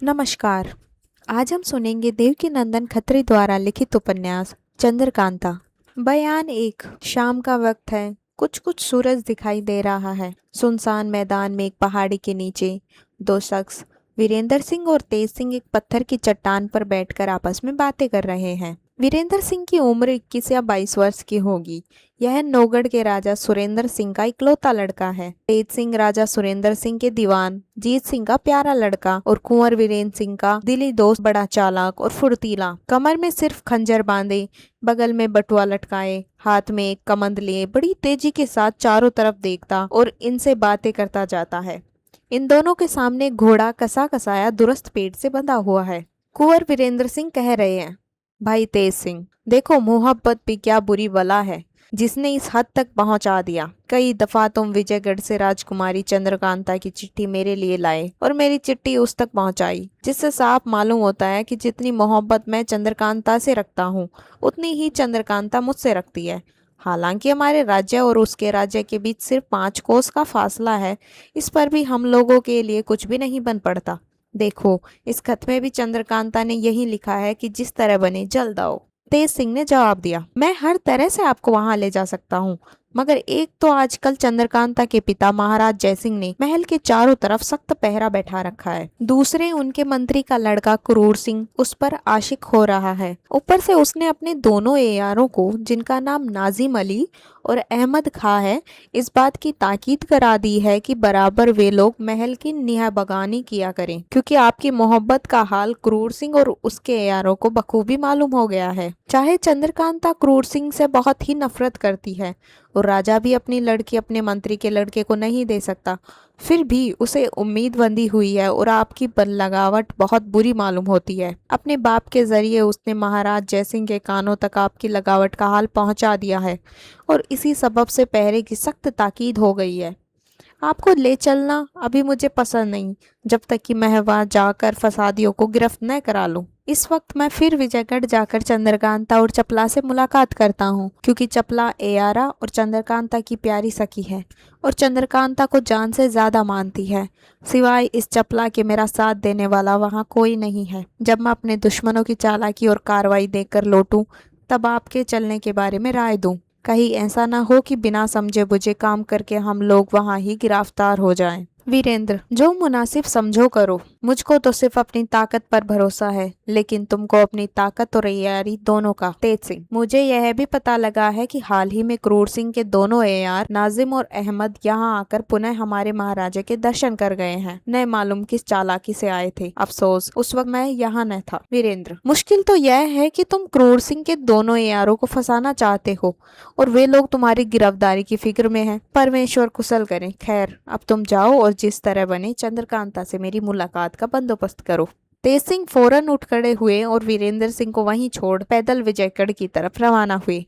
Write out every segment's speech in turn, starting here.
नमस्कार। आज हम सुनेंगे देवकीनंदन खत्री द्वारा लिखित उपन्यास चंद्रकांता। बयान एक। शाम का वक्त है। कुछ कुछ सूरज दिखाई दे रहा है। सुनसान मैदान में एक पहाड़ी के नीचे दो शख्स, वीरेंद्र सिंह और तेज सिंह, एक पत्थर की चट्टान पर बैठकर आपस में बातें कर रहे हैं। वीरेंद्र सिंह की उम्र 21 या 22 वर्ष की होगी। यह नौगढ़ के राजा सुरेंद्र सिंह का इकलौता लड़का है। तेज सिंह राजा सुरेंद्र सिंह के दीवान जीत सिंह का प्यारा लड़का और कुंवर वीरेंद्र सिंह का दिली दोस्त, बड़ा चालाक और फुर्तीला। कमर में सिर्फ खंजर बांधे, बगल में बटुआ लटकाए, हाथ में एक कमंद लिए बड़ी तेजी के साथ चारों तरफ देखता और इनसे बातें करता जाता है। इन दोनों के सामने घोड़ा कसा कसाया दुरुस्त पेट से बंधा हुआ है। कुंवर वीरेंद्र सिंह कह रहे हैं, भाई तेज सिंह, देखो मोहब्बत भी क्या बुरी बला है जिसने इस हद तक पहुंचा दिया। कई दफा तुम विजयगढ़ से राजकुमारी चंद्रकांता की चिट्ठी मेरे लिए लाए और मेरी चिट्ठी उस तक पहुंचाई, जिससे साफ मालूम होता है कि जितनी मोहब्बत मैं चंद्रकांता से रखता हूँ उतनी ही चंद्रकांता मुझसे रखती है। हालांकि हमारे राज्य और उसके राज्य के बीच सिर्फ 5 कोस का फासला है, इस पर भी हम लोगों के लिए कुछ भी नहीं बन पड़ता। देखो, इस खत में भी चंद्रकांता ने यही लिखा है कि जिस तरह बने जल्द आओ। तेज सिंह ने जवाब दिया, मैं हर तरह से आपको वहां ले जा सकता हूँ, मगर एक तो आजकल चंद्रकांता के पिता महाराज जयसिंह ने महल के चारों तरफ सख्त पहरा बैठा रखा है। दूसरे, उनके मंत्री का लड़का क्रूर सिंह उस पर आशिक हो रहा है। ऊपर से उसने अपने दोनों एयारों को, जिनका नाम नाजिम अली और अहमद खां है, इस बात की ताकीद करा दी है कि बराबर वे लोग महल की निगाहबानी किया करें, क्योंकि आपकी मोहब्बत का हाल क्रूर सिंह और उसके एयारों को बखूबी मालूम हो गया है। चाहे चंद्रकांता क्रूर सिंह से बहुत ही नफरत करती है और राजा भी अपनी लड़की अपने मंत्री के लड़के को नहीं दे सकता, फिर भी उसे उम्मीद बंधी हुई है और आपकी लगावट बहुत बुरी मालूम होती है। अपने बाप के जरिए उसने महाराज जयसिंह के कानों तक आपकी लगावट का हाल पहुंचा दिया है और इसी सबब से पहरे की सख्त ताकीद हो गई है। आपको ले चलना अभी मुझे पसंद नहीं, जब तक कि मैं वहां जाकर फसादियों को गिरफ्त न करा लूं। इस वक्त मैं फिर विजयगढ़ जाकर चंद्रकांता और चपला से मुलाकात करता हूँ, क्योंकि चपला एयारा और चंद्रकांता की प्यारी सखी है और चंद्रकांता को जान से ज्यादा मानती है। सिवाय इस चपला के मेरा साथ देने वाला वहाँ कोई नहीं है। जब मैं अपने दुश्मनों की चालाकी और कार्रवाई देखकर लौटूं, तब आपके चलने के बारे में राय दूं। कहीं ऐसा ना हो कि बिना समझे बुझे काम करके हम लोग वहां ही गिरफ्तार हो जाएं। वीरेंद्र, जो मुनासिब समझो करो। मुझको तो सिर्फ अपनी ताकत पर भरोसा है, लेकिन तुमको अपनी ताकत और एयारी दोनों का। तेज सिंह, मुझे यह भी पता लगा है कि हाल ही में क्रूर सिंह के दोनों एयार नाजिम और अहमद यहाँ आकर पुनः हमारे महाराजा के दर्शन कर गए हैं। न मालूम किस चालाकी से आए थे। अफसोस उस वक्त मैं यहाँ न था। वीरेंद्र, मुश्किल तो यह है कि तुम क्रूर सिंह के दोनों एयारों को फंसाना चाहते हो और वे लोग तुम्हारी गिरफ्तारी की फिक्र में हैं। परमेश्वर कुशल करे। खैर, अब तुम जाओ और जिस तरह बने चंद्रकांता से मेरी मुलाकात का बंदोबस्त करो। तेज सिंह फौरन उठ खड़े हुए और वीरेंद्र सिंह को वहीं छोड़ पैदल विजयगढ़ की तरफ रवाना हुए।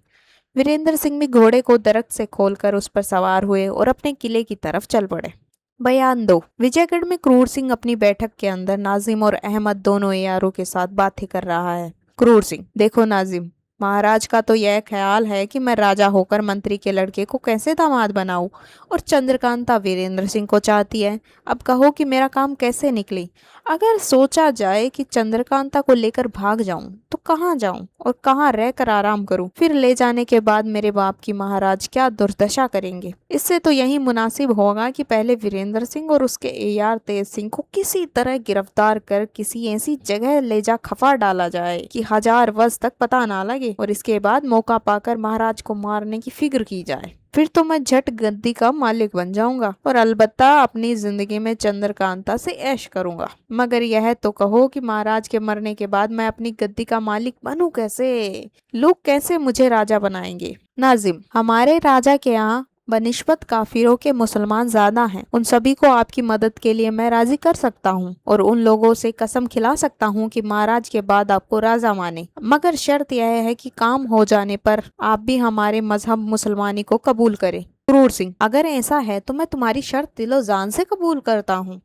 वीरेंद्र सिंह भी घोड़े को दरख्त से खोलकर उस पर सवार हुए और अपने किले की तरफ चल पड़े। बयान 2। विजयगढ़ में क्रूर सिंह अपनी बैठक के अंदर नाजिम और अहमद दोनों एयारों के साथ बातें कर रहा है। क्रूर सिंह, देखो नाजिम, महाराज का तो यह ख्याल है कि मैं राजा होकर मंत्री के लड़के को कैसे दामाद बनाऊं, और चंद्रकांता वीरेंद्र सिंह को चाहती है। अब कहो कि मेरा काम कैसे निकले। अगर सोचा जाए कि चंद्रकांता को लेकर भाग जाऊं तो कहाँ जाऊं और कहाँ रहकर आराम करूं। फिर ले जाने के बाद मेरे बाप की महाराज क्या दुर्दशा करेंगे। इससे तो यही मुनासिब होगा कि पहले वीरेंद्र सिंह और उसके एयार तेज सिंह को किसी तरह गिरफ्तार कर किसी ऐसी जगह ले जा खफा डाला जाए कि 1000 वर्ष तक पता ना लगे, और इसके बाद मौका पाकर महाराज को मारने की फिक्र की जाए। फिर तो मैं झट गद्दी का मालिक बन जाऊंगा और अलबत्ता अपनी जिंदगी में चंद्रकांता से ऐश करूंगा। मगर यह तो कहो कि महाराज के मरने के बाद मैं अपनी गद्दी का मालिक बनूं कैसे? लोग कैसे मुझे राजा बनाएंगे? नाजिम, हमारे राजा के यहाँ बनिस्बत काफिरों के मुसलमान ज्यादा हैं। उन सभी को आपकी मदद के लिए मैं राजी कर सकता हूँ और उन लोगों से कसम खिला सकता हूँ कि महाराज के बाद आपको राजा माने, मगर शर्त यह है कि काम हो जाने पर आप भी हमारे मजहब मुसलमानी को कबूल करें। क्रूर सिंह, अगर ऐसा है तो मैं तुम्हारी शर्त दिलो जान से कबूल करता हूँ।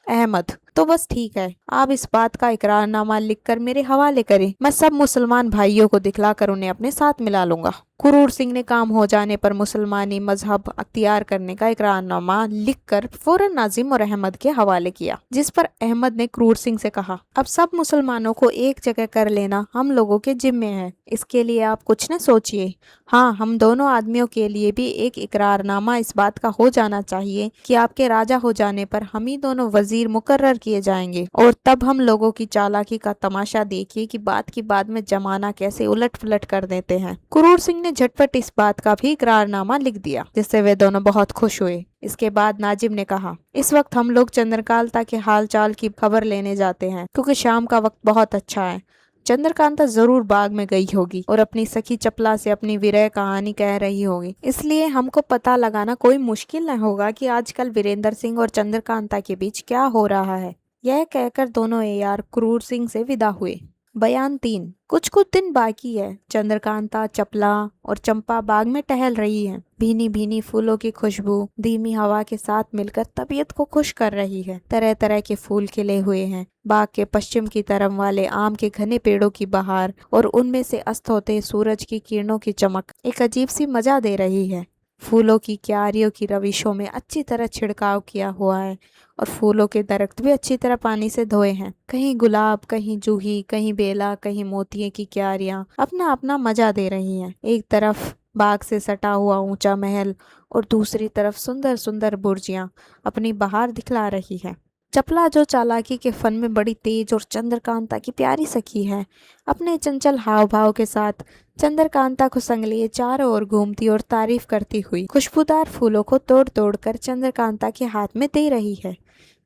अहमद, तो बस ठीक है, आप इस बात का इकरारनामा लिखकर मेरे हवाले करें। मैं सब मुसलमान भाइयों को दिखलाकर उन्हें अपने साथ मिला लूंगा। क्रूर सिंह ने काम हो जाने पर मुसलमानी मजहब अख्तियार करने का इकरारनामा लिखकर फौरन नाजिम और अहमद के हवाले किया, जिस पर अहमद ने क्रूर सिंह से कहा, अब सब मुसलमानों को एक जगह कर लेना हम लोगों के जिम्मे है, इसके लिए आप कुछ न सोचिए। हाँ, हम दोनों आदमियों के लिए भी एक इकरारनामा इस बात का हो जाना चाहिए कि आपके राजा हो जाने पर हम ही दोनों वजीर मुकर्रर किए जाएंगे, और तब हम लोगों की चालाकी का तमाशा देखिए कि बात की बात में जमाना कैसे उलट पुलट कर देते हैं। क्रूर सिंह ने झटपट इस बात का भी इकरारनामा लिख दिया, जिससे वे दोनों बहुत खुश हुए। इसके बाद नाजिम ने कहा, इस वक्त हम लोग चंद्रकांता के हाल चाल की खबर लेने जाते हैं, क्योंकि शाम का वक्त बहुत अच्छा है। चंद्रकांता जरूर बाग में गई होगी और अपनी सखी चपला से अपनी विरह कहानी कह रही होगी, इसलिए हमको पता लगाना कोई मुश्किल न होगा कि आजकल वीरेंद्र सिंह और चंद्रकांता के बीच क्या हो रहा है। यह कहकर दोनों एयार क्रूर सिंह से विदा हुए। बयान 3। कुछ कुछ दिन बाकी है। चंद्रकांता, चपला और चंपा बाग में टहल रही हैं। भीनी भीनी फूलों की खुशबू धीमी हवा के साथ मिलकर तबीयत को खुश कर रही है। तरह तरह के फूल खिले हुए हैं। बाग के पश्चिम की तरफ वाले आम के घने पेड़ों की बहार और उनमें से अस्त होते सूरज की किरणों की चमक एक अजीब सी मजा दे रही है। फूलों की क्यारियों की रविशों में अच्छी तरह छिड़काव किया हुआ है और फूलों के दरख्त भी अच्छी तरह पानी से धोए हैं। कहीं गुलाब, कहीं जूही, कहीं बेला, कहीं मोतिये की क्यारियां अपना अपना मजा दे रही हैं। एक तरफ बाग से सटा हुआ ऊंचा महल और दूसरी तरफ सुंदर सुंदर बुर्जियां अपनी बहार दिखला रही है। चपला, जो चालाकी के फन में बड़ी तेज और चंद्रकांता की प्यारी सखी है, अपने चंचल हाव भाव के साथ चंद्रकांता को संग लिए चारों ओर घूमती और तारीफ करती हुई खुशबूदार फूलों को तोड़ तोड़ कर चंद्रकांता के हाथ में दे रही है।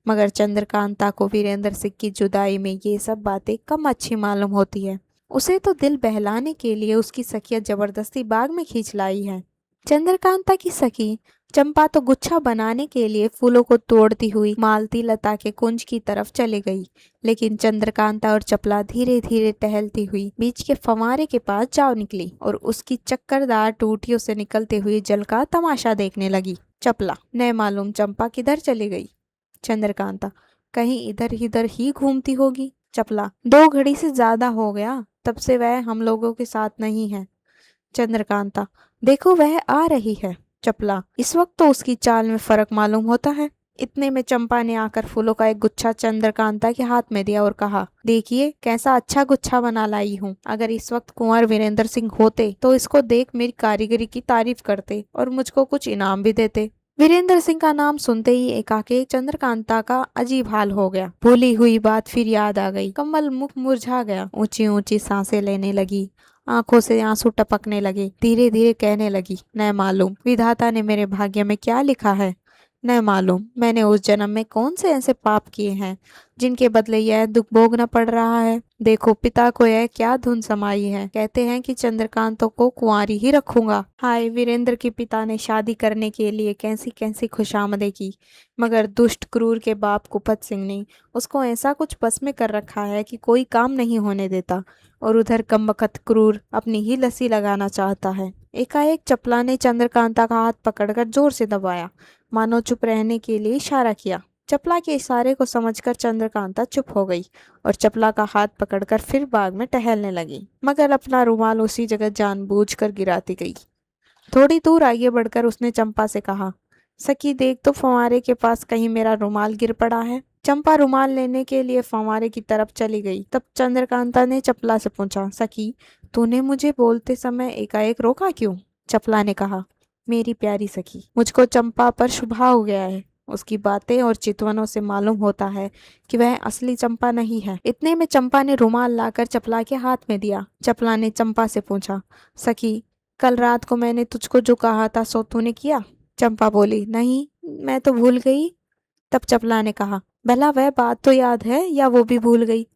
मगर चंद्रकांता को वीरेंद्र सिंह की जुदाई में ये सब बातें कम अच्छी मालूम होती है। उसे तो दिल बहलाने के लिए उसकी सखियां जबरदस्ती बाग में खींच लाई है। चंद्रकांता की सखी चंपा तो गुच्छा बनाने के लिए फूलों को तोड़ती हुई मालती लता के कुंज की तरफ चली गई, लेकिन चंद्रकांता और चपला धीरे धीरे टहलती हुई बीच के फंवारे के पास जा निकली और उसकी चक्करदार टूटियों से निकलते हुए जल का तमाशा देखने लगी। चपला, न मालूम चंपा किधर चली गई। चंद्रकांता, कहीं इधर उधर ही घूमती होगी। चपला, 2 घड़ी से ज्यादा हो गया, तब से वह हम लोगों के साथ नहीं है। चंद्रकांता, देखो वह आ रही है। चपला, इस वक्त तो उसकी चाल में फर्क मालूम होता है। इतने में चंपा ने आकर फूलों का एक गुच्छा चंद्रकांता के हाथ में दिया और कहा, देखिए कैसा अच्छा गुच्छा बना लाई हूँ। अगर इस वक्त कुंवर वीरेंद्र सिंह होते तो इसको देख मेरी कारीगरी की तारीफ करते और मुझको कुछ इनाम भी देते। वीरेंद्र सिंह का नाम सुनते ही एकाएक चंद्रकांता का अजीब हाल हो गया। भूली हुई बात फिर याद आ गई। कमल मुख मुरझा गया। ऊंची ऊंची सांसें लेने लगी। आंखों से आंसू टपकने लगे। धीरे धीरे कहने लगी, न मालूम विधाता ने मेरे भाग्य में क्या लिखा है। न मालूम मैंने उस जन्म में कौन से ऐसे पाप किए हैं जिनके बदले यह दुख भोगना पड़ रहा है। देखो पिता को यह क्या धुन समाई है। कहते हैं कि चंद्रकांत को कुंवारी ही रखूंगा। हाय, वीरेंद्र के पिता ने शादी करने के लिए कैसी कैसी खुशामदें की, मगर दुष्ट क्रूर के बाप कुपत सिंह ने उसको ऐसा कुछ बस में कर रखा है कि कोई काम नहीं होने देता, और उधर कमबख्त क्रूर अपनी ही लस्सी लगाना चाहता है। एकाएक चपला ने चंद्रकांता का हाथ पकड़कर जोर से दबाया, मानो चुप रहने के लिए इशारा किया। चपला के इशारे को समझकर चंद्रकांता चुप हो गई और चपला का हाथ पकड़कर फिर बाग में टहलने लगी, मगर अपना रुमाल उसी जगह जानबूझकर गिराती गई। थोड़ी दूर आगे बढ़कर उसने चंपा से कहा, सखी देख तो फंवारे के पास कहीं मेरा रुमाल गिर पड़ा है। चंपा रुमाल लेने के लिए फंवारे की तरफ चली गई। तब चंद्रकांता ने चपला से पूछा, सखी तूने मुझे बोलते समय एकाएक रोका क्यों। चपला ने कहा, मेरी प्यारी सखी, मुझको चंपा पर शुभा हो गया है। उसकी बातें और चितवनों से मालूम होता है कि वह असली चंपा नहीं है। इतने में चंपा ने रुमाल लाकर चपला के हाथ में दिया। चपला ने चंपा से पूछा, सखी कल रात को मैंने तुझको जो कहा था सो तूने किया। चंपा बोली, नहीं, मैं तो भूल गई। तब चपला ने कहा, भला वह बात तो याद है या वो भी भूल गई।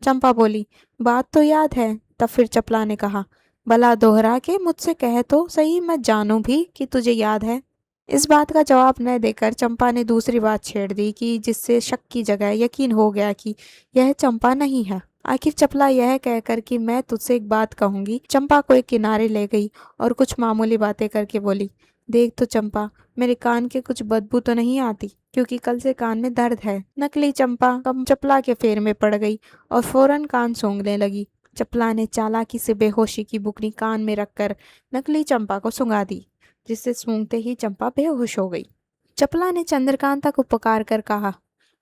चंपा बोली, बात तो याद है। तब फिर चपला ने कहा, भला दोहरा के मुझसे कह तो सही, मैं जानूं भी कि तुझे याद है। इस बात का जवाब न देकर चंपा ने दूसरी बात छेड़ दी कि जिससे शक की जगह यकीन हो गया कि यह चंपा नहीं है। आखिर चपला यह कहकर कि मैं तुझसे एक बात कहूंगी, चंपा को एक किनारे ले गई और कुछ मामूली बातें करके बोली, देख तो चंपा, मेरे कान के कुछ बदबू तो नहीं आती, क्योंकि कल से कान में दर्द है। नकली चंपा कम चपला के फेर में पड़ गई और फौरन कान सूंघने लगी। चपला ने चालाकी से बेहोशी की बुकनी कान में रखकर नकली चंपा को सूंघा दी, जिससे सूंघते ही चंपा बेहोश हो गई। चपला ने चंद्रकांता को पुकार कर कहा,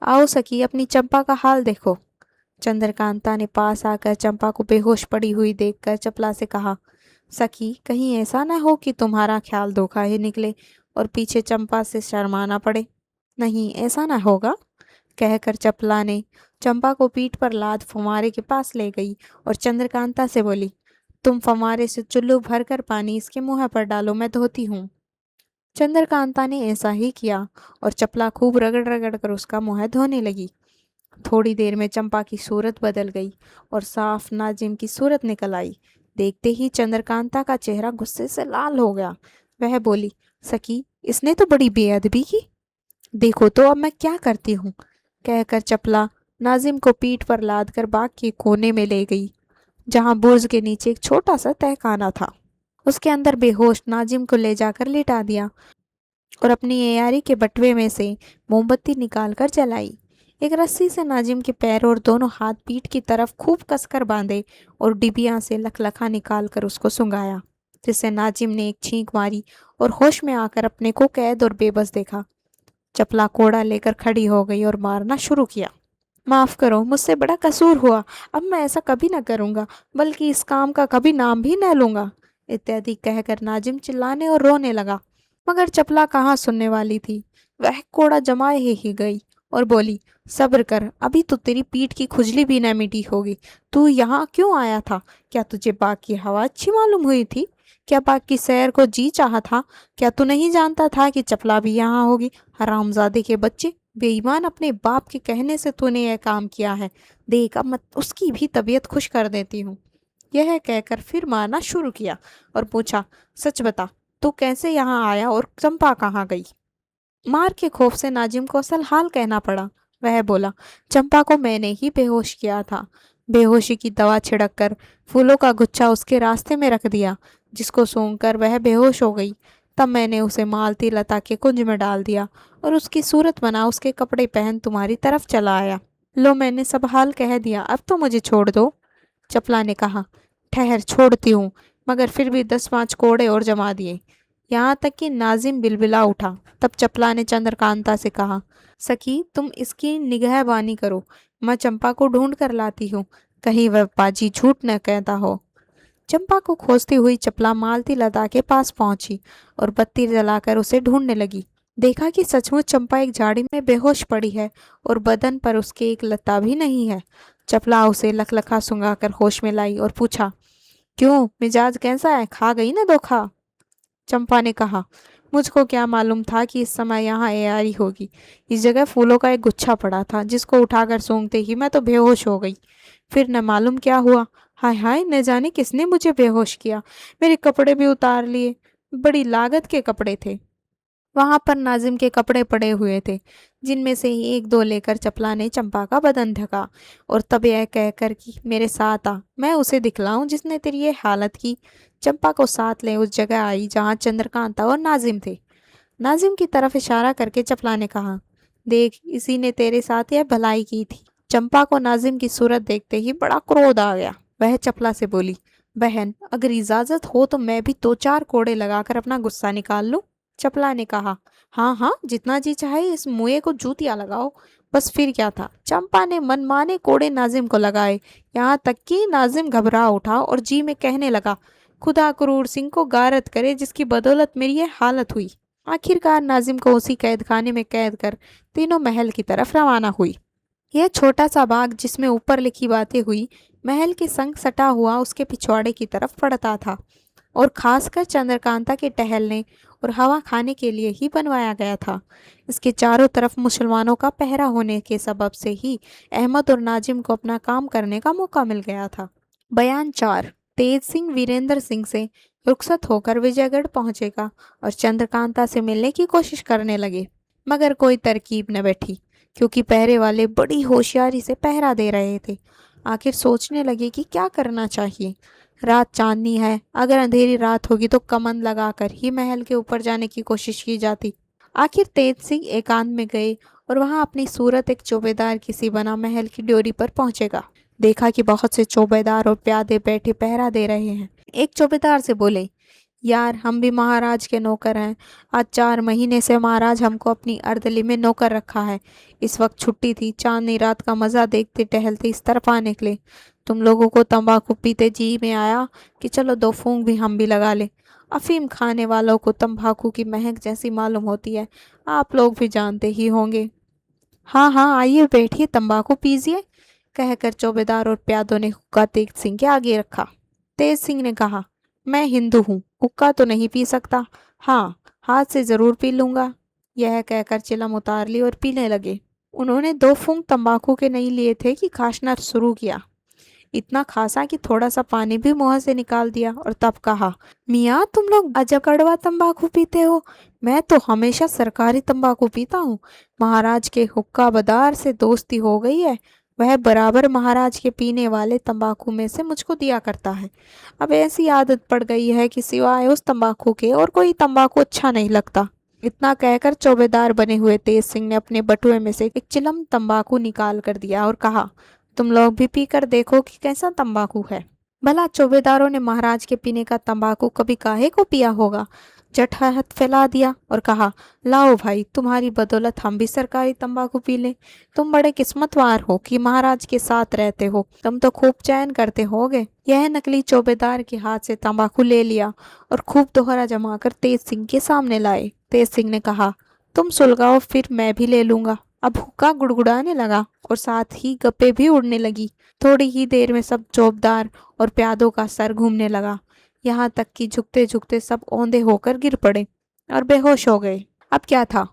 आओ सखी, अपनी चंपा का हाल देखो। चंद्रकांता ने पास आकर चंपा को बेहोश पड़ी हुई देखकर चपला से कहा, सखी, कहीं ऐसा न हो कि तुम्हारा ख्याल धोखा ही निकले और पीछे चंपा से शर्माना पड़े। नहीं, ऐसा न होगा, कहकर चपला ने चंपा को पीठ पर लाद फुवारे के पास ले गई और चंद्रकांता से बोली, तुम फुवारे से चुल्लू भरकर पानी इसके मुंह पर डालो, मैं धोती हूँ। चंद्रकांता ने ऐसा ही किया और चपला खूब रगड़ रगड़ कर उसका मुंह धोने लगी। थोड़ी देर में चंपा की सूरत बदल गई और साफ नाजिम की सूरत निकल आई। देखते ही चंद्रकांता का चेहरा गुस्से से लाल हो गया। वह बोली, सखी, इसने तो बड़ी बेअदबी की। देखो तो अब मैं क्या करती हूँ, कहकर चपला नाजिम को पीठ पर लादकर बाग के कोने में ले गई, जहाँ बुर्ज के नीचे एक छोटा सा तहखाना था। उसके अंदर बेहोश नाजिम को ले जाकर लिटा दिया और अपनी एयारी के बटुए में से मोमबत्ती निकालकर जलाई। एक रस्सी से नाजिम के पैर और दोनों हाथ पीठ की तरफ खूब कसकर बांधे और डिबिया से लखलखा निकालकर उसको सुंघाया, जिससे नाजिम ने एक छींक मारी और होश में आकर अपने को कैद और बेबस देखा। चपला कोड़ा लेकर खड़ी हो गई और मारना शुरू किया। माफ करो, मुझसे बड़ा कसूर हुआ, अब मैं ऐसा कभी न करूँगा, बल्कि इस काम का कभी नाम भी न लूँगा, इत्यादि कहकर नाजिम चिल्लाने और रोने लगा। मगर चपला कहाँ सुनने वाली थी। वह कोड़ा जमाए ही गई और बोली, सब्र कर, अभी तो तेरी पीठ की खुजली भी न मिटी होगी। तू यहाँ क्यों आया था? क्या तुझे बाग की हवा अच्छी मालूम हुई थी? क्या बाग की सैर को जी चाहा था? क्या तू नहीं जानता था कि चपला भी यहाँ होगी? हरामजादे के बच्चे, बेईमान, अपने बाप के कहने से तूने यह काम किया है। देख, अब मैं उसकी भी तबीयत खुश कर देती हूँ। यह कहकर फिर मारना शुरू किया और पूछा, सच बता, तू कैसे यहाँ आया और चंपा कहाँ गई? मार के खौफ से नाजिम को असल हाल कहना पड़ा। वह बोला, चंपा को मैंने ही बेहोश किया था। बेहोशी की दवा छिड़क कर फूलों का गुच्छा उसके रास्ते में रख दिया, जिसको सूंघकर वह बेहोश हो गई। तब मैंने उसे मालती लता के कुंज में डाल दिया और उसकी सूरत बना उसके कपड़े पहन तुम्हारी तरफ चला आया। लो, मैंने सब हाल कह दिया, अब तो मुझे छोड़ दो। चपला ने कहा, ठहर, छोड़ती हूँ, मगर फिर भी 10-5 कोड़े और जमा दिए। यहाँ तक कि नाजिम बिलबिला उठा। तब चपला ने चंद्रकांता से कहा, सखी, तुम इसकी निगहबानी करो, मैं चंपा को ढूंढ कर लाती हूँ, कहीं वह पाजी झूठ न कहता हो। चंपा को खोजती हुई चपला मालती लता के पास पहुंची और बत्ती जलाकर उसे ढूंढने लगी। देखा कि सचमुच चंपा एक झाड़ी में बेहोश पड़ी है और बदन पर उसके एक लता भी नहीं है। चपला उसे लखलखा सुंघाकर होश में लाई और पूछा, क्यों, मिजाज कैसा है, खा गई ना धोखा? चंपा ने कहा, मुझको क्या मालूम था कि इस समय यहाँ एयारी होगी। इस जगह फूलों का एक गुच्छा पड़ा था, जिसको उठाकर सूंघते ही मैं तो बेहोश हो गई। फिर न मालूम क्या हुआ। हाय हाय, न जाने किसने मुझे बेहोश किया। मेरे कपड़े भी उतार लिए, बड़ी लागत के कपड़े थे। वहां पर नाजिम के कपड़े पड़े हुए थे, जिनमें से ही एक दो लेकर चपला ने चंपा का बदन ढका और तब यह कहकर कि मेरे साथ आ, मैं उसे दिखलाऊं जिसने तेरी ये हालत की। चंपा को साथ ले उस जगह आई जहां चंद्रकांता और नाजिम थे। नाजिम की तरफ इशारा करके चपला ने कहा, देख, इसी ने तेरे साथ यह भलाई की थी। चंपा को नाजिम की सूरत देखते ही बड़ा क्रोध आ गया। वह चपला से बोली, बहन, अगर इजाजत हो तो मैं भी 2-4 कोड़े लगाकर अपना गुस्सा निकाल लूं। चपला ने कहा, हाँ हाँ, जितना जी चाहे इस मुए को जूतियां लगाओ। बस फिर क्या था, चंपा ने मनमाने कोड़े नाजिम को लगाए, यहाँ तक कि नाजिम घबरा उठा और जी में कहने लगा, खुदा क्रूर सिंह को गारत करे जिसकी बदौलत मेरी ये हालत हुई। आखिरकार नाजिम को उसी कैद खाने में कैद कर तीनों महल की तरफ रवाना हुई। यह छोटा सा बाग जिसमें ऊपर लिखी बातें हुई, महल के संग सटा हुआ उसके पिछवाड़े की तरफ पड़ता था और खासकर चंद्रकांता के टहलने और हवा खाने के लिए ही बनवाया गया था। इसके चारों तरफ मुसलमानों का पहरा होने के सबब से ही अहमद और नाजिम को अपना काम करने का मौका मिल गया था। बयान 4। तेज सिंह वीरेंद्र सिंह से रुखसत होकर विजयगढ़ पहुंचेगा और चंद्रकांता से मिलने की कोशिश करने लगे, मगर कोई तरकीब न बैठी, क्योंकि पहरे वाले बड़ी होशियारी से पहरा दे रहे थे। आखिर सोचने लगे कि क्या करना चाहिए। रात चांदनी है, अगर अंधेरी रात होगी तो कमंद लगाकर ही महल के ऊपर जाने की कोशिश की जाती। आखिर तेज सिंह एकांत में गए और वहां अपनी सूरत एक चौबेदार किसी बना महल की ड्योरी पर पहुंचेगा। देखा कि बहुत से चौबेदार और प्यादे बैठे पहरा दे रहे हैं। एक चौबेदार से बोले, यार हम भी महाराज के नौकर हैं। आज 4 महीने से महाराज हमको अपनी अर्दली में नौकर रखा है। इस वक्त छुट्टी थी, चांदनी रात का मजा देखते टहलते इस तरफ आ निकले। तुम लोगों को तंबाकू पीते जी में आया कि चलो 2 फूंक भी हम भी लगा ले। अफीम खाने वालों को तंबाकू की महक जैसी मालूम होती है, आप लोग भी जानते ही होंगे। हाँ हाँ, आइए बैठिए, तंबाकू पीजिए, कहकर चौबेदार और प्यादों ने हुक्का तेज सिंह के आगे रखा। तेज सिंह ने कहा, मैं हिंदू हूँ, हुक्का तो नहीं पी सकता, हाँ हाथ से जरूर पी लूंगा। यह कहकर चिलम उतार ली और पीने लगे। उन्होंने 2 फूंक तंबाकू के नहीं लिए थे कि खांसना शुरू किया। इतना खासा कि थोड़ा सा पानी भी मुंह से निकाल दिया और तब कहा, मियाँ तुम लोग अजब कड़वा तंबाकू पीते हो। मैं तो हमेशा सरकारी तंबाकू पीता हूँ। महाराज के हुक्का बदार से दोस्ती हो गई है। वह बराबर महाराज के पीने वाले तंबाकू में से मुझको दिया करता है। अब ऐसी आदत पड़ गई है कि सिवाय उस तंबाकू के और कोई तंबाकू अच्छा नहीं लगता। इतना कहकर चौबेदार बने हुए तेज सिंह ने अपने बटुए में से एक चिलम तंबाकू निकाल कर दिया और कहा, तुम लोग भी पीकर देखो कि कैसा तंबाकू है। भला चौबेदारों ने महाराज के पीने का तंबाकू कभी काहे को पिया होगा। जट हाथ फैला दिया और कहा, लाओ भाई, तुम्हारी बदौलत हम भी सरकारी तंबाकू पी लें। तुम बड़े किस्मतवार हो कि महाराज के साथ रहते हो, तुम तो खूब चैन करते होगे। यह नकली चौबेदार के हाथ से तंबाकू ले लिया और खूब दोहरा जमाकर तेज सिंह के सामने लाए। तेज सिंह ने कहा, तुम सुलगाओ फिर मैं भी ले लूंगा। अब हुक्का गुड़गुड़ाने लगा और साथ ही गप्पे भी उड़ने लगी। थोड़ी ही देर में सब चौबदार और प्यादों का सर घूमने लगा, यहाँ तक कि झुकते झुकते सब औंधे होकर गिर पड़े और बेहोश हो गए। अब क्या था,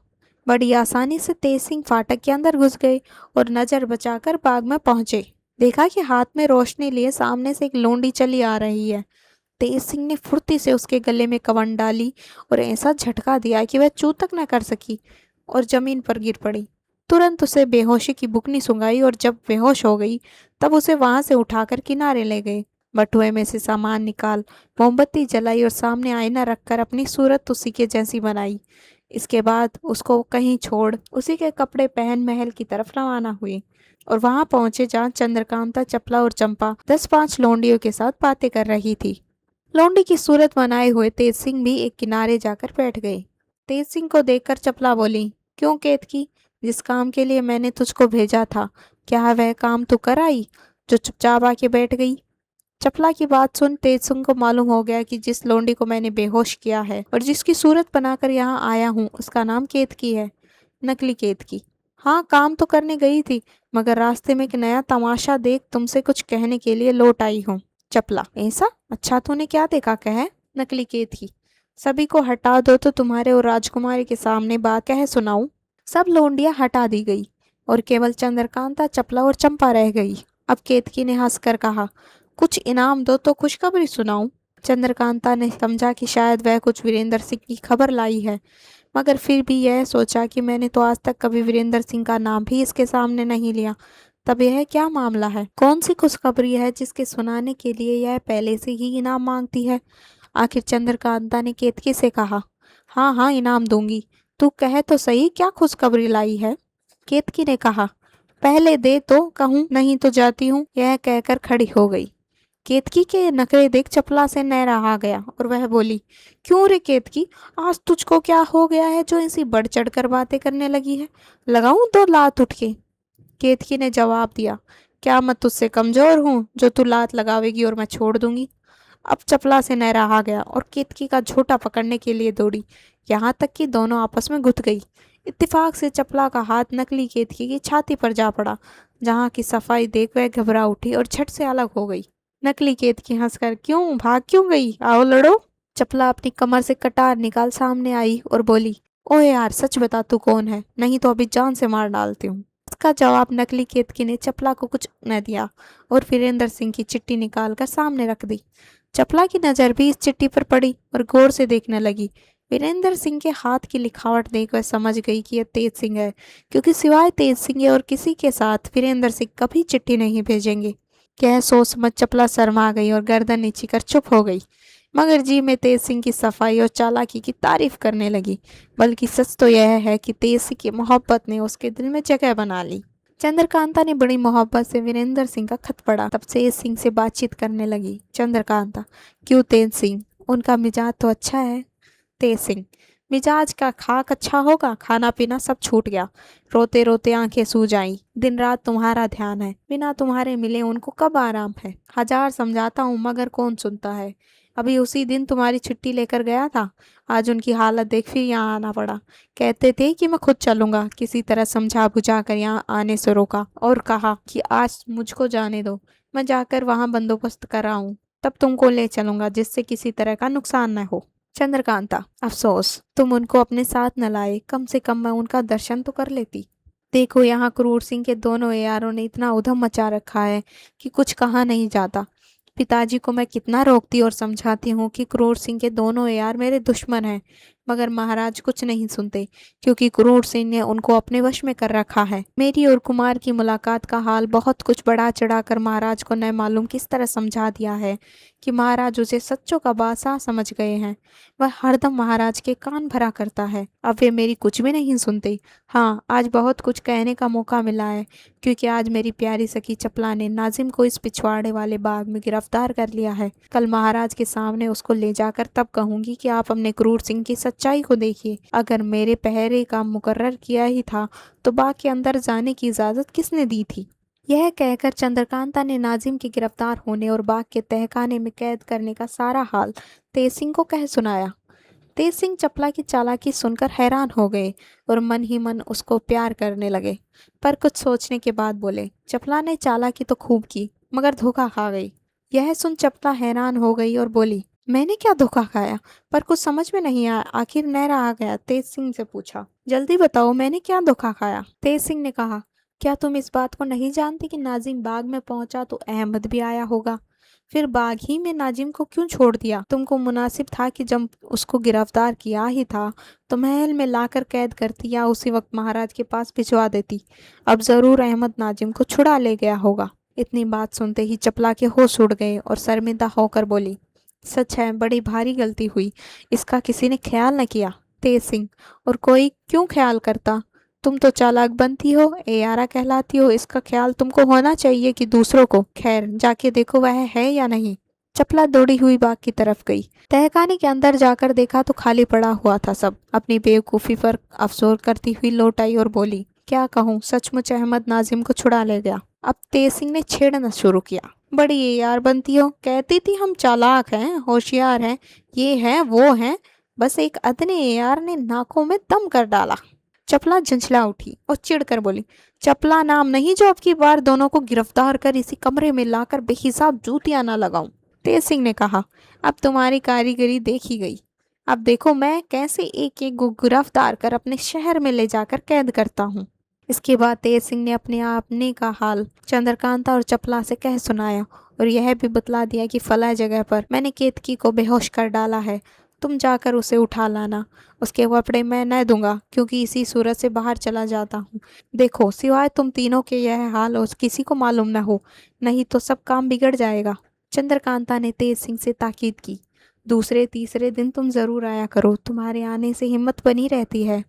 बड़ी आसानी से तेज सिंह फाटक के अंदर घुस गए और नजर बचाकर बाग में पहुंचे। देखा कि हाथ में रोशनी लिए सामने से एक लोंडी चली आ रही है। तेज सिंह ने फुर्ती से उसके गले में कवन डाली और ऐसा झटका दिया कि वह चू तक न कर सकी और जमीन पर गिर पड़ी। तुरंत उसे बेहोशी की बुकनी सुंघाई और जब बेहोश हो गई तब उसे वहां से उठाकर किनारे ले गए। बटुए में से सामान निकाल मोमबत्ती जलाई और सामने आईना रखकर अपनी सूरत उसी के जैसी बनाई। इसके बाद उसको कहीं छोड़ उसी के कपड़े पहन महल की तरफ रवाना हुए और वहां पहुंचे जहाँ चंद्रकांता, चपला और चंपा 10-5 लौंडियों के साथ बातें कर रही थी। लौंडी की सूरत बनाए हुए तेज सिंह भी एक किनारे जाकर बैठ गए। तेज सिंह को देखकर चपला बोली, क्यों केतकी, जिस काम के लिए मैंने तुझको भेजा था, क्या वह काम तू कर आई जो चुपचाप आके बैठ गई। चपला की बात सुन तेज सिंह को मालूम हो गया कि जिस लोंडी को मैंने बेहोश किया है और जिसकी सूरत बनाकर यहाँ आया हूँ उसका नाम केतकी है, नकली केतकी। हाँ, काम तो करने गई थी, मगर रास्ते में एक नया तमाशा देख तुमसे कुछ कहने के लिए लौट आई हूँ। चपला, ऐसा, अच्छा तूने क्या देखा, कह। नकली केतकी, सभी को हटा दो तो तुम्हारे और राजकुमारी के सामने बात कह सुनाऊं। सब लोंडियां हटा दी गई और केवल चंद्रकांता, चपला और चंपा रह गई। अब केतकी ने हंसकर कहा, कुछ इनाम दो तो खुशखबरी सुनाऊं। चंद्रकांता ने समझा कि शायद वह कुछ वीरेंद्र सिंह की खबर लाई है, मगर फिर भी यह सोचा कि मैंने तो आज तक कभी वीरेंद्र सिंह का नाम भी इसके सामने नहीं लिया, तब यह क्या मामला है, कौन सी खुशखबरी है जिसके सुनाने के लिए यह पहले से ही इनाम मांगती है। आखिर चंद्रकांता ने केतकी से कहा, हाँ हाँ इनाम दूंगी, तू कह तो सही क्या खुशखबरी लाई है। केतकी ने कहा, पहले दे तो कहूँ, नहीं तो जाती हूँ। यह कहकर खड़ी हो गई। केतकी के नखरे देख चपला से नैरा आ गया और वह बोली, क्यों रे केतकी, आज तुझको क्या हो गया है जो ऐसी बढ़ चढ़ कर बातें करने लगी है, लगाऊं 2 लात उठ के। केतकी ने जवाब दिया, क्या मैं तुझसे कमजोर हूँ जो तू लात लगावेगी और मैं छोड़ दूंगी। अब चपला से नैरा आ गया और केतकी का झोटा पकड़ने के लिए दौड़ी, यहाँ तक कि दोनों आपस में गुथ गई। इत्तेफाक से चपला का हाथ नकली केतकी की छाती पर जा पड़ा, जहाँ की सफाई देख वह घबरा उठी और झट से अलग हो गई। नकली केतकी हंसकर, क्यों भाग क्यों गई, आओ लड़ो। चपला अपनी कमर से कटार निकाल सामने आई और बोली, ओए यार सच बता तू कौन है, नहीं तो अभी जान से मार डालती हूँ। इसका जवाब नकली केतकी ने चपला को कुछ न दिया और वीरेंद्र सिंह की चिट्ठी निकालकर सामने रख दी। चपला की नजर भी इस चिट्ठी पर पड़ी और गौर से देखने लगी। वीरेंद्र सिंह के हाथ की लिखावट देख वह समझ गई कि यह तेज सिंह है, क्योंकि सिवाय तेज सिंह और किसी के साथ वीरेंद्र सिंह कभी चिट्ठी नहीं भेजेंगे। यह सोच समझ चपला शर्मा गई और गर्दन नीची कर चुप हो गई। मगर जी में तेज सिंह की सफाई और चालाकी की तारीफ करने लगी। बल्कि सच तो यह है कि तेज सिंह की मोहब्बत ने उसके दिल में जगह बना ली। चंद्रकांता ने बड़ी मोहब्बत से वीरेंद्र सिंह का खत पढ़ा। तब तेज सिंह से बातचीत करने लगी। चंद्रकांता, क्यों तेज सिंह, उनका मिजाज तो अच्छा है। तेज सिंह, मिजाज का खाक अच्छा होगा, खाना पीना सब छूट गया। रोते रोते आंखें सूज आई। दिन रात तुम्हारा ध्यान है, बिना तुम्हारे मिले उनको कब आराम है। हजार समझाता हूँ मगर कौन सुनता है। अभी उसी दिन तुम्हारी छुट्टी लेकर गया था। आज उनकी हालत देख फिर यहाँ आना पड़ा। कहते थे कि मैं खुद चलूंगा, किसी तरह समझा बुझा कर यहाँ आने से रोका और कहा कि आज मुझको जाने दो, मैं जाकर वहाँ बंदोबस्त कर आऊं, तब तुमको ले चलूंगा जिससे किसी तरह का नुकसान न हो। चंद्रकांता, अफसोस तुम उनको अपने साथ न लाए, कम से कम मैं उनका दर्शन तो कर लेती। देखो यहाँ क्रूर सिंह के दोनों यारों ने इतना उधम मचा रखा है कि कुछ कहा नहीं जाता। पिताजी को मैं कितना रोकती और समझाती हूँ कि क्रूर सिंह के दोनों यार मेरे दुश्मन हैं, मगर महाराज कुछ नहीं सुनते, क्योंकि क्रूर सिंह ने उनको अपने वश में कर रखा है। मेरी और कुमार की मुलाकात का हाल बहुत कुछ बढ़ा चढ़ाकर महाराज को न मालूम किस तरह समझा दिया है कि महाराज उसे सच्चों का बादशाह समझ गए हैं। वह हरदम महाराज के कान भरा करता है। अब वे मेरी कुछ भी नहीं सुनते। हाँ, आज बहुत कुछ कहने का मौका मिला है, क्योंकि आज मेरी प्यारी सखी चपला ने नाजिम को इस पिछवाड़े वाले बाग में गिरफ्तार कर लिया है। कल महाराज के सामने उसको ले जाकर तब कहूंगी कि आप अपने क्रूर सिंह की सच्चाई को देखिए। अगर मेरे पहरे का मुकर्रर किया ही था तो बाग के अंदर जाने की इजाजत किसने दी थी। यह कहकर चंद्रकांता ने नाजिम के गिरफ्तार होने और बाग के तहखाने में कैद करने का सारा हाल तेज सिंह को कह सुनाया। तेज सिंह चपला की चालाकी सुनकर हैरान हो गए और मन ही मन उसको प्यार करने लगे। पर कुछ सोचने के बाद बोले, चपला ने चालाकी तो खूब की, मगर धोखा खा गई। यह सुन चपला हैरान हो गई और बोली, मैंने क्या धोखा खाया। पर कुछ समझ में नहीं आया, आखिर नहरा आ गया। तेज सिंह से पूछा, जल्दी बताओ मैंने क्या धोखा खाया। तेज सिंह ने कहा, क्या तुम इस बात को नहीं जानती कि नाजिम बाग में पहुंचा तो अहमद भी आया होगा। फिर बाग ही में नाजिम को क्यों छोड़ दिया। तुमको मुनासिब था कि जब उसको गिरफ्तार किया ही था तो महल में लाकर कैद करती या उसी वक्त महाराज के पास भिजवा देती। अब जरूर अहमद नाजिम को छुड़ा ले गया होगा। इतनी बात सुनते ही चपला के होश उड़ गए और शर्मिंदा होकर बोली, सच है, बड़ी भारी गलती हुई, इसका किसी ने ख्याल न किया। तेज सिंह, और कोई क्यों ख्याल करता। तुम तो चालाक बनती हो, एयारा कहलाती हो, इसका ख्याल तुमको होना चाहिए कि दूसरों को। खैर, जाके देखो वह है या नहीं। चपला दौड़ी हुई बाग की तरफ गई। तहखाने के अंदर जाकर देखा तो खाली पड़ा हुआ था सब। अपनी बेवकूफ़ी पर अफसोस करती हुई लौट आई और बोली, क्या कहूँ, सचमुच अहमद नाजिम को छुड़ा ले गया। अब तेज सिंह ने छेड़ना शुरू किया, बड़ी यार बनती हो, कहती थी हम चालाक हैं, होशियार हैं, ये हैं वो हैं, बस एक अदने यार ने नाकों में दम कर डाला। चपला झंझला उठी और चिढ़कर बोली, चपला नाम नहीं जो अब की बार दोनों को गिरफ्तार कर इसी कमरे में लाकर बेहिसाब जूतियां ना लगाऊं। तेज सिंह ने कहा, अब तुम्हारी कारीगरी देखी गई। अब देखो मैं कैसे एक एक को गिरफ्तार कर अपने शहर में ले जाकर कैद करता हूँ। इसके बाद तेज सिंह ने अपने आपने का हाल चंद्रकांता और चपला से कह सुनाया और यह भी बतला दिया कि फला जगह पर मैंने केतकी को बेहोश कर डाला है, तुम जाकर उसे उठा लाना। उसके कपड़े मैं न दूंगा, क्योंकि इसी सूरत से बाहर चला जाता हूँ। देखो, सिवाय तुम तीनों के यह हाल उस किसी को मालूम न हो, नहीं तो सब काम बिगड़ जाएगा। चंद्रकांता ने तेज सिंह से ताकीद की, दूसरे तीसरे दिन तुम जरूर आया करो, तुम्हारे आने से हिम्मत बनी रहती है।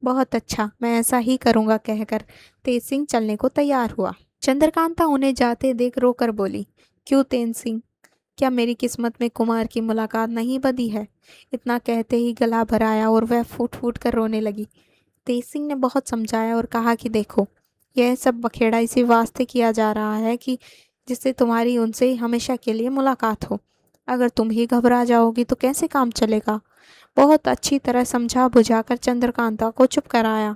बहुत अच्छा, मैं ऐसा ही करूँगा, कहकर तेज सिंह चलने को तैयार हुआ। चंद्रकांता उन्हें जाते देख रोकर बोली, क्यों तेज सिंह, क्या मेरी किस्मत में कुमार की मुलाकात नहीं बदी है। इतना कहते ही गला भराया और वह फूट फूट कर रोने लगी। तेज सिंह ने बहुत समझाया और कहा कि देखो, यह सब बखेड़ा इसी वास्ते किया जा रहा है कि जिससे तुम्हारी उनसे हमेशा के लिए मुलाकात हो। अगर तुम ही घबरा जाओगी तो कैसे काम चलेगा। बहुत अच्छी तरह समझा बुझाकर चंद्रकांता को चुप कराया।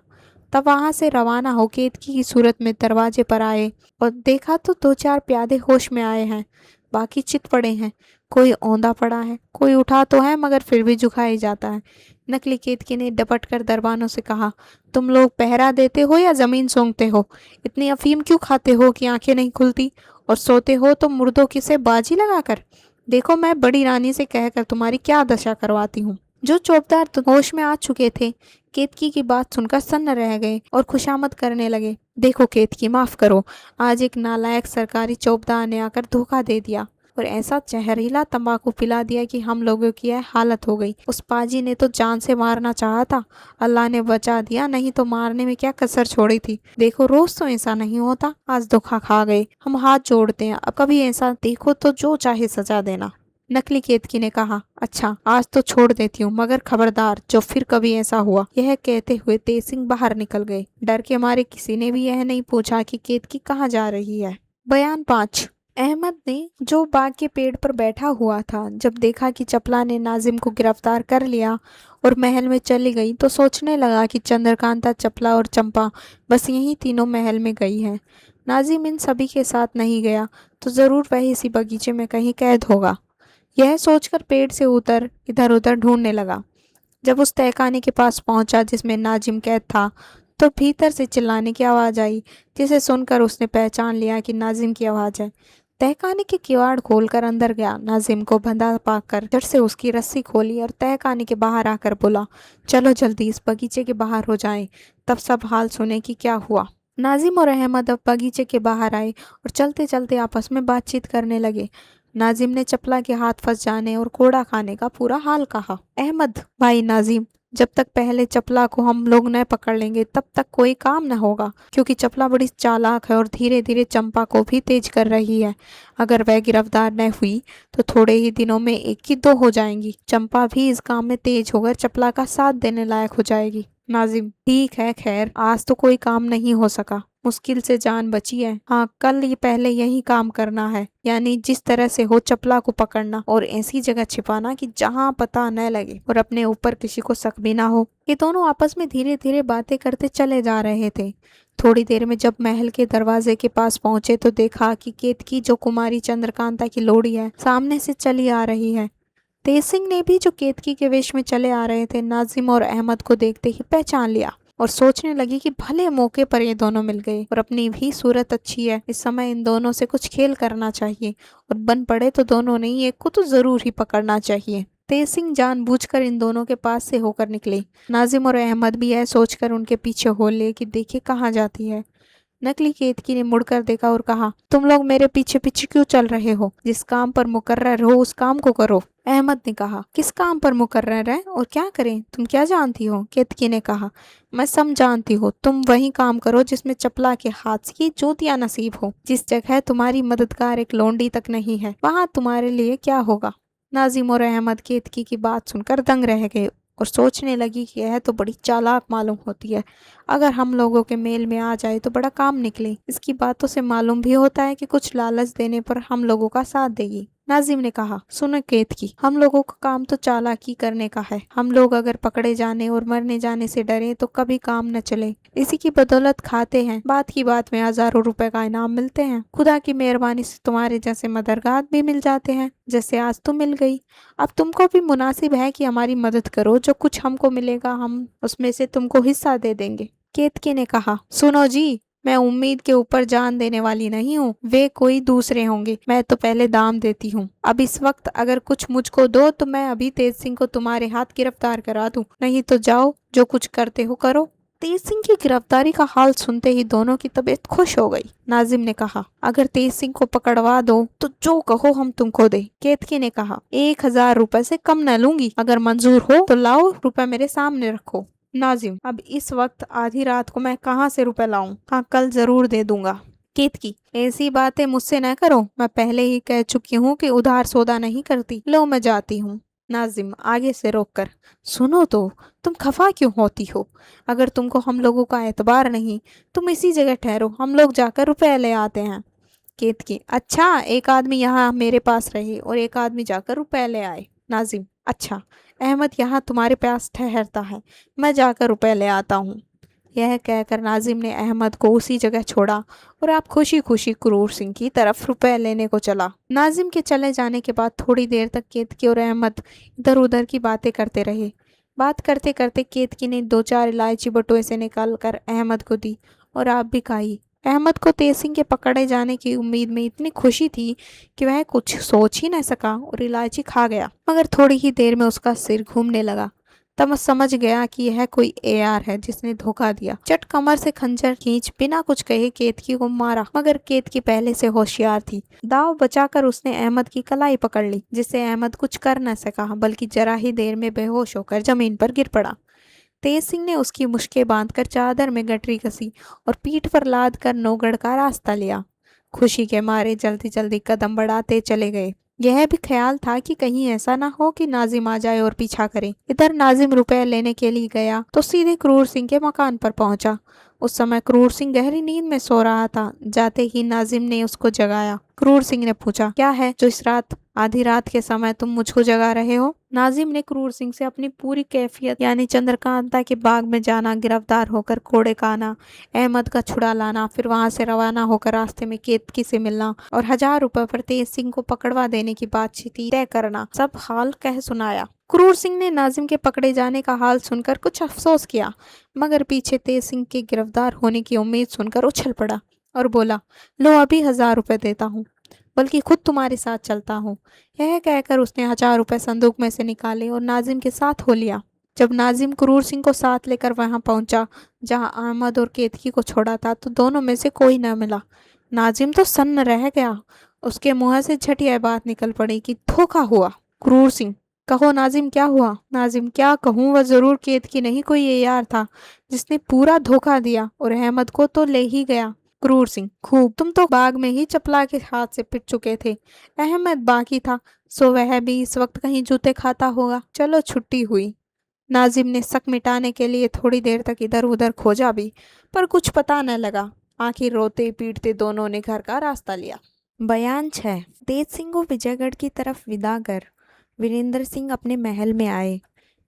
तब वहां से रवाना हो केतकी की सूरत में दरवाजे पर आए और देखा तो दो चार प्यादे होश में आए हैं, बाकी चित पड़े हैं। कोई औंधा पड़ा है, कोई उठा तो है मगर फिर भी झुकाई जाता है। नकली केतकी ने डपट कर दरबानों से कहा, तुम लोग पहरा देते हो या जमीन सूंघते हो। इतनी अफीम क्यों खाते हो कि आंखें नहीं खुलती, और सोते हो तो मुर्दों की से बाजी लगाकर। देखो मैं बड़ी रानी से कहकर तुम्हारी क्या दशा करवाती हूँ। जो चौबदार तो होश में आ चुके थे केतकी की बात सुनकर सन्न रह गए और खुशामद करने लगे। देखो केतकी, माफ करो, आज एक नालायक सरकारी चौबदार ने आकर धोखा दे दिया। और ऐसा जहरीला तंबाकू पिला दिया कि हम लोगों की यह हालत हो गई। उस पाजी ने तो जान से मारना चाहा था, अल्लाह ने बचा दिया, नहीं तो मारने में क्या कसर छोड़ी थी। देखो रोज तो ऐसा नहीं होता, आज धोखा खा गए, हम हाथ जोड़ते हैं, अब कभी ऐसा देखो तो जो चाहे सजा देना। नकली केतकी ने कहा, अच्छा आज तो छोड़ देती हूँ, मगर खबरदार जो फिर कभी ऐसा हुआ। यह कहते हुए तेज सिंह बाहर निकल गए। डर के मारे किसी ने भी यह नहीं पूछा कि केतकी कहाँ जा रही है। बयान 5। अहमद ने, जो बाग के पेड़ पर बैठा हुआ था, जब देखा कि चपला ने नाजिम को गिरफ्तार कर लिया और महल में चली गई, तो सोचने लगा कि चंद्रकांता, चपला और चंपा बस यही तीनों महल में गई हैं। नाजिम इन सभी के साथ नहीं गया तो जरूर वह इसी बगीचे में कहीं कैद होगा। यह सोचकर पेड़ से उतर इधर उधर ढूंढने लगा। जब उस तहखाने के पास पहुंचा जिसमें नाजिम कैद था, तो भीतर से चिल्लाने की आवाज आई, जिसे सुनकर उसने पहचान लिया कि नाजिम की आवाज है। तहखाने के किवाड़ खोलकर अंदर गया। नाजिम को बंधा पाकर झट से उसकी रस्सी खोली और तहखाने के बाहर आकर बोला, चलो जल्दी इस बगीचे के बाहर हो जाएं, तब सब हाल सुने कि क्या हुआ। नाजिम और अहमद अब बगीचे के बाहर आए और चलते चलते आपस में बातचीत करने लगे। नाजिम ने चपला के हाथ फंस जाने और कोड़ा खाने का पूरा हाल कहा। अहमद, भाई नाजिम, जब तक पहले चपला को हम लोग न पकड़ लेंगे तब तक कोई काम न होगा, क्योंकि चपला बड़ी चालाक है और धीरे धीरे चंपा को भी तेज कर रही है। अगर वह गिरफ्तार न हुई तो थोड़े ही दिनों में एक की दो हो जाएंगी। चंपा भी इस काम में तेज होकर चपला का साथ देने लायक हो जाएगी। नाजिम, ठीक है, खैर आज तो कोई काम नहीं हो सका, मुश्किल से जान बची है। हाँ, कल ये पहले यही काम करना है, यानी जिस तरह से हो चपला को पकड़ना और ऐसी जगह छिपाना कि जहाँ पता न लगे और अपने ऊपर किसी को शक भी ना हो। ये दोनों आपस में धीरे धीरे बातें करते चले जा रहे थे। थोड़ी देर में जब महल के दरवाजे के पास पहुंचे तो देखा कि केतकी, जो कुमारी चंद्रकांता की लोड़ी है, सामने से चली आ रही है। तेज सिंह ने भी, जो केतकी के वेश में चले आ रहे थे, नाजिम और अहमद को देखते ही पहचान लिया और सोचने लगी कि भले मौके पर ये दोनों मिल गए और अपनी भी सूरत अच्छी है, इस समय इन दोनों से कुछ खेल करना चाहिए और बन पड़े तो दोनों नहीं, एक को तो जरूर ही पकड़ना चाहिए। तेज सिंह जानबूझकर इन दोनों के पास से होकर निकले। नाजिम और अहमद भी यह सोचकर उनके पीछे हो ले कि देखे कहाँ जाती है। नकली केतकी ने मुड़कर देखा और कहा, तुम लोग मेरे पीछे पीछे क्यों चल रहे हो? जिस काम पर मुकर्रर हो उस काम को करो। अहमद ने कहा, किस काम पर मुकर्रर है और क्या करें, तुम क्या जानती हो? केतकी ने कहा, मैं सब जानती हूँ, तुम वही काम करो जिसमें चपला के हाथ की जूतियां नसीब हो। जिस जगह तुम्हारी मददगार एक लोंडी तक नहीं है, वहां तुम्हारे लिए क्या होगा। नाजिम और अहमद केतकी की बात सुनकर दंग रह गए और सोचने लगी कि यह तो बड़ी चालाक मालूम होती है, अगर हम लोगों के मेल में आ जाए तो बड़ा काम निकले। इसकी बातों से मालूम भी होता है कि कुछ लालच देने पर हम लोगों का साथ देगी। नाजिम ने कहा, सुनो केतकी, हम लोगों का काम तो चालाकी करने का है। हम लोग अगर पकड़े जाने और मरने जाने से डरे तो कभी काम न चले। इसी की बदौलत खाते हैं, बात की बात में हजारों रुपए का इनाम मिलते हैं। खुदा की मेहरबानी से तुम्हारे जैसे मददगार भी मिल जाते हैं, जैसे आज तुम मिल गई। अब तुमको भी मुनासिब है कि हमारी मदद करो, जो कुछ हमको मिलेगा हम उसमें से तुमको हिस्सा दे देंगे। केतकी ने कहा, सुनो जी, मैं उम्मीद के ऊपर जान देने वाली नहीं हूँ, वे कोई दूसरे होंगे, मैं तो पहले दाम देती हूँ। अब इस वक्त अगर कुछ मुझको दो तो मैं अभी तेज सिंह को तुम्हारे हाथ गिरफ्तार करा दूं, नहीं तो जाओ जो कुछ करते हो करो। तेज सिंह की गिरफ्तारी का हाल सुनते ही दोनों की तबीयत खुश हो गई। नाजिम ने कहा, अगर तेज सिंह को पकड़वा दो तो जो कहो हम तुमको दे। केतकी ने कहा, 1000 रुपए से कम न लूंगी, अगर मंजूर हो तो लाओ, रुपए मेरे सामने रखो। नाजिम, अब इस वक्त आधी रात को मैं कहाँ से रुपए लाऊं? हाँ, कल जरूर दे दूंगा। केतकी, ऐसी बातें मुझसे न करो, मैं पहले ही कह चुकी हूँ कि उधार सौदा नहीं करती। लो मैं जाती हूँ। नाजिम आगे से रोककर, सुनो तो, तुम खफा क्यों होती हो? अगर तुमको हम लोगों का एतबार नहीं, तुम इसी जगह ठहरो, हम लोग जाकर रुपए ले आते हैं। केतकी, अच्छा, एक आदमी यहाँ मेरे पास रहे और एक आदमी जाकर रुपए ले आए। नाजिम, अच्छा, अहमद यहाँ तुम्हारे पास ठहरता है, मैं जाकर रुपए ले आता हूँ। यह कहकर नाजिम ने अहमद को उसी जगह छोड़ा और आप खुशी खुशी क्रूर सिंह की तरफ रुपए लेने को चला। नाजिम के चले जाने के बाद थोड़ी देर तक केतकी और अहमद इधर उधर की बातें करते रहे। बात करते करते केतकी ने 2-4 इलायची बटुए से निकाल कर अहमद को दी और आप भी खाई। अहमद को तेज सिंह के पकड़े जाने की उम्मीद में इतनी खुशी थी कि वह कुछ सोच ही न सका और इलायची खा गया, मगर थोड़ी ही देर में उसका सिर घूमने लगा। तब समझ गया कि यह कोई एआर है जिसने धोखा दिया। चट कमर से खंजर खींच बिना कुछ कहे केतकी को मारा, मगर केतकी पहले से होशियार थी। दाव बचाकर उसने अहमद की कलाई पकड़ ली, जिससे अहमद कुछ कर न सका, बल्कि जरा ही देर में बेहोश होकर जमीन पर गिर पड़ा। तेज सिंह ने उसकी मुश्कें बांधकर चादर में गठरी कसी और पीठ पर लाद कर नौगढ़ का रास्ता लिया। खुशी के मारे जल्दी जल्दी कदम बढ़ाते चले गए। यह भी ख्याल था कि कहीं ऐसा ना हो कि नाजिम आ जाए और पीछा करे। इधर नाजिम रुपए लेने के लिए गया तो सीधे क्रूर सिंह के मकान पर पहुंचा। उस समय क्रूर सिंह गहरी नींद में सो रहा था। जाते ही नाजिम ने उसको जगाया। क्रूर सिंह ने पूछा, क्या है जो इस रात, आधी रात के समय तुम मुझको जगा रहे हो? नाजिम ने क्रूर सिंह से अपनी पूरी कैफियत यानी चंद्रकांता के बाग में जाना, गिरफ्तार होकर घोड़े का आना, अहमद का छुड़ा लाना, फिर वहां से रवाना होकर रास्ते में केतकी से मिलना और 1000 रुपए पर तेज सिंह को पकड़वा देने की बातचीत तय करना, सब हाल कह सुनाया। क्रूर सिंह ने नाजिम के पकड़े जाने का हाल सुनकर कुछ अफसोस किया, मगर पीछे तेज सिंह के गिरफ्तार होने की उम्मीद सुनकर उछल पड़ा और बोला, लो अभी 1000 रुपए देता हूँ, बल्कि खुद तुम्हारे साथ चलता हूँ। यह कहकर उसने 1000 रुपए संदूक में से निकाले और नाजिम के साथ हो लिया। जब नाजिम क्रूर सिंह को साथ लेकर वहां पहुंचा जहां अहमद और केतकी को छोड़ा था, तो दोनों में से कोई न मिला। नाजिम तो सन्न रह गया। उसके मुंह से झट यह बात निकल पड़ी कि धोखा हुआ। क्रूर सिंह, कहो नाजिम क्या हुआ? नाजिम, क्या कहूँ, वह जरूर केतकी नहीं कोई ये यार था जिसने पूरा धोखा दिया और अहमद को तो ले ही गया। क्रूर सिंह, खूब, तुम तो बाग में ही चपला के हाथ से पिट चुके थे। अहमद बाकी था, सो वह भी इस वक्त कहीं जूते खाता होगा। चलो छुट्टी हुई। नाजिम ने शक मिटाने के लिए थोड़ी देर तक इधर उधर खोजा भी, पर कुछ पता न लगा। आखिर रोते पीटते दोनों ने घर का रास्ता लिया। बयान 6। तेज सिंह को विजयगढ़ की तरफ विदा कर वीरेंद्र सिंह अपने महल में आए,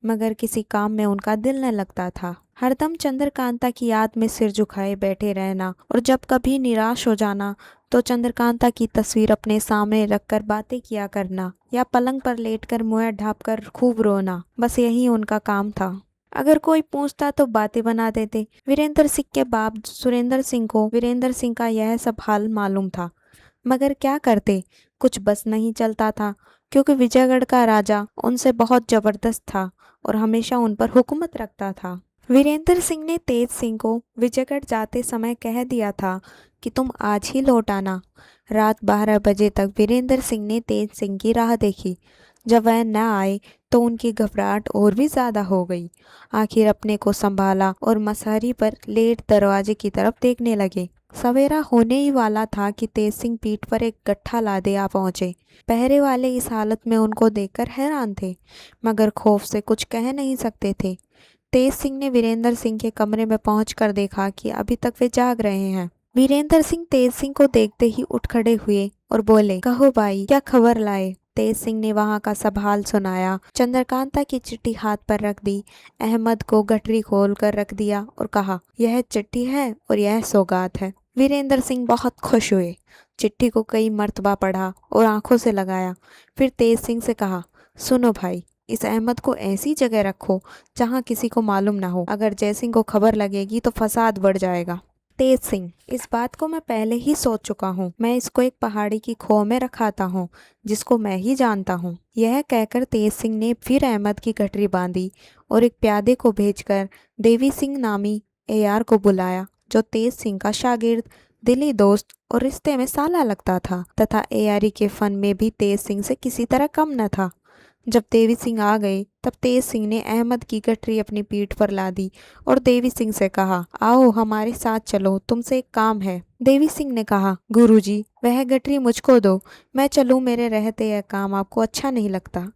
मगर किसी काम में उनका दिल न लगता था। हरदम चंद्रकांता की याद में सिर झुकाए बैठे रहना और जब कभी निराश हो जाना तो चंद्रकांता की तस्वीर अपने सामने रखकर बातें किया करना या पलंग पर लेटकर मुंह ढांपकर खूब रोना, बस यही उनका काम था। अगर कोई पूछता तो बातें बना देते। वीरेंद्र सिंह के बाप सुरेंद्र सिंह को वीरेंद्र सिंह का यह सब हाल मालूम था, मगर क्या करते, कुछ बस नहीं चलता था, क्योंकि विजयगढ़ का राजा उनसे बहुत जबरदस्त था और हमेशा उन पर हुकूमत रखता था। वीरेंद्र सिंह ने तेज सिंह को विजयगढ़ जाते समय कह दिया था कि तुम आज ही लौट आना। रात 12 बजे तक वीरेंद्र सिंह ने तेज सिंह की राह देखी। जब वह न आए तो उनकी घबराहट और भी ज्यादा हो गई। आखिर अपने को संभाला और मसहरी पर लेट दरवाजे की तरफ देखने लगे। सवेरा होने ही वाला था कि तेज सिंह पीठ पर एक गट्ठा लादे आ पहुंचे। पहरे वाले इस हालत में उनको देखकर हैरान थे, मगर खौफ से कुछ कह नहीं सकते थे। तेज सिंह ने वीरेंद्र सिंह के कमरे में पहुंचकर देखा कि अभी तक वे जाग रहे हैं। वीरेंद्र सिंह तेज सिंह को देखते ही उठ खड़े हुए और बोले, कहो भाई, क्या खबर लाए? तेज सिंह ने वहां का सब हाल सुनाया। चंद्रकांता की चिट्ठी हाथ पर रख दी, अहमद को गठरी खोल कर रख दिया और कहा, यह चिट्ठी है और यह सौगात है। वीरेंद्र सिंह बहुत खुश हुए। चिट्ठी को कई मर्तबा पढ़ा और आंखों से लगाया। फिर तेज सिंह से कहा, सुनो भाई, इस अहमद को ऐसी जगह रखो जहां किसी को मालूम ना हो। अगर जयसिंह को खबर लगेगी तो फसाद बढ़ जाएगा। तेज सिंह, इस बात को मैं पहले ही सोच चुका हूँ। मैं इसको एक पहाड़ी की खो में रखाता हूँ जिसको मैं ही जानता हूँ। यह कहकर तेज सिंह ने फिर अहमद की गठरी बांधी और एक प्यादे को भेजकर देवी सिंह नामी एआर को बुलाया, जो तेज सिंह का शागिर्द, दिली दोस्त और रिश्ते में साला लगता था तथा एआरी के फन में भी तेज सिंह से किसी तरह कम न था। जब देवी सिंह आ गए तब तेज सिंह ने अहमद की गठरी अपनी पीठ पर लादी और देवी सिंह से कहा, आओ हमारे साथ चलो, तुमसे एक काम है। देवी सिंह ने कहा, गुरुजी, वह गठरी मुझको दो, मैं चलूं, मेरे रहते यह काम आपको अच्छा नहीं लगता।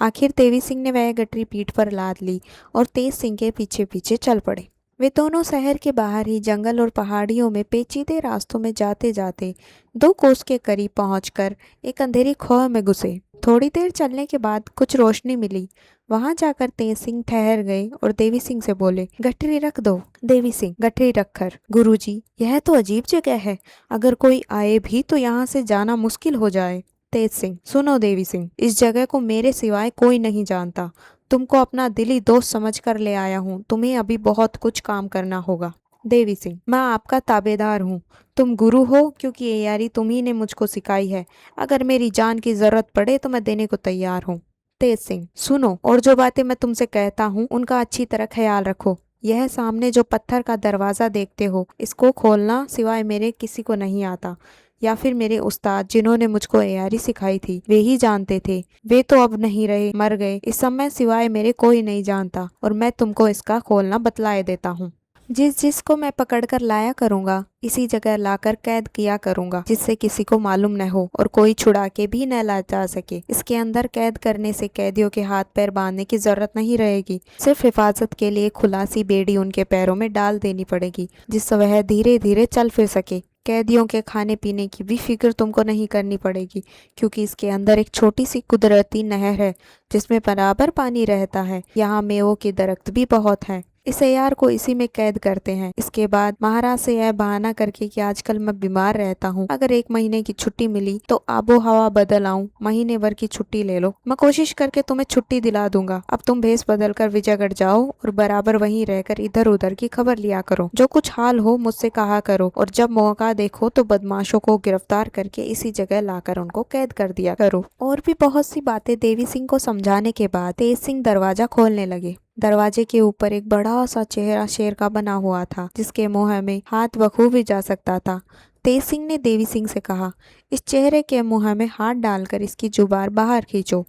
आखिर देवी सिंह ने वह गठरी पीठ पर लाद ली और तेज सिंह के पीछे पीछे चल पड़े। वे दोनों शहर के बाहर ही जंगल और पहाड़ियों में पेचीदे रास्तों में जाते जाते 2 कोस के करीब पहुंचकर एक अंधेरी खोह में घुसे। थोड़ी देर चलने के बाद कुछ रोशनी मिली। वहां जाकर तेज सिंह ठहर गए और देवी सिंह से बोले, गठरी रख दो। देवी सिंह, गठरी रखकर, गुरुजी, यह तो अजीब जगह है, अगर कोई आए भी तो यहाँ से जाना मुश्किल हो जाए। तेज सिंह, सुनो देवी सिंह, इस जगह को मेरे सिवाय कोई नहीं जानता। तुमको अपना दिली दोस्त समझ कर ले आया हूँ। तुम्हें अभी बहुत कुछ काम करना होगा। देवी सिंह, मैं आपका ताबेदार हूँ। तुम गुरु हो, क्योंकि ये यारी तुम्ही ने मुझको सिखाई है। अगर मेरी जान की जरूरत पड़े तो मैं देने को तैयार हूँ। तेज सिंह, सुनो, और जो बातें मैं तुमसे कहता हूँ उनका अच्छी तरह ख्याल रखो। यह सामने जो पत्थर का दरवाजा देखते हो, इसको खोलना सिवाय मेरे किसी को नहीं आता, या फिर मेरे उस्ताद जिन्होंने मुझको एयारी सिखाई थी वे ही जानते थे। वे तो अब नहीं रहे, मर गए। इस समय सिवाय मेरे कोई नहीं जानता, और मैं तुमको इसका खोलना बतलाए देता हूँ। जिस जिसको मैं पकड़कर लाया करूंगा, इसी जगह लाकर कैद किया करूंगा, जिससे किसी को मालूम न हो और कोई छुड़ा के भी न ला जा सके। इसके अंदर कैद करने से कैदियों के हाथ पैर बांधने की जरूरत नहीं रहेगी। सिर्फ हिफाजत के लिए खुलासी बेड़ी उनके पैरों में डाल देनी पड़ेगी, जिससे वह धीरे धीरे चल फिर सके। कैदियों के खाने पीने की भी फिक्र तुमको नहीं करनी पड़ेगी, क्योंकि इसके अंदर एक छोटी सी कुदरती नहर है जिसमें बराबर पानी रहता है। यहाँ मेवों के दरख्त भी बहुत हैं। इस यार को इसी में कैद करते हैं। इसके बाद महाराज से यह बहाना करके कि आजकल मैं बीमार रहता हूँ, अगर 1 महीने की छुट्टी मिली तो आबो हवा बदल आऊं, महीने भर की छुट्टी ले लो। मैं कोशिश करके तुम्हें छुट्टी दिला दूंगा। अब तुम भेष बदल कर विजयगढ़ जाओ और बराबर वहीं रहकर इधर उधर की खबर लिया करो। जो कुछ हाल हो मुझसे कहा करो, और जब मौका देखो तो बदमाशों को गिरफ्तार करके इसी जगह लाकर उनको कैद कर दिया करो। और भी बहुत सी बातें देवी सिंह को समझाने के बाद तेज सिंह दरवाजा खोलने लगे। दरवाजे के ऊपर एक बड़ा सा चेहरा शेर का बना हुआ था, जिसके मुंह में हाथ बखूबी जा सकता था। तेज सिंह ने देवी सिंह से कहा, इस चेहरे के मुंह में हाथ डालकर इसकी जुबान बाहर खींचो।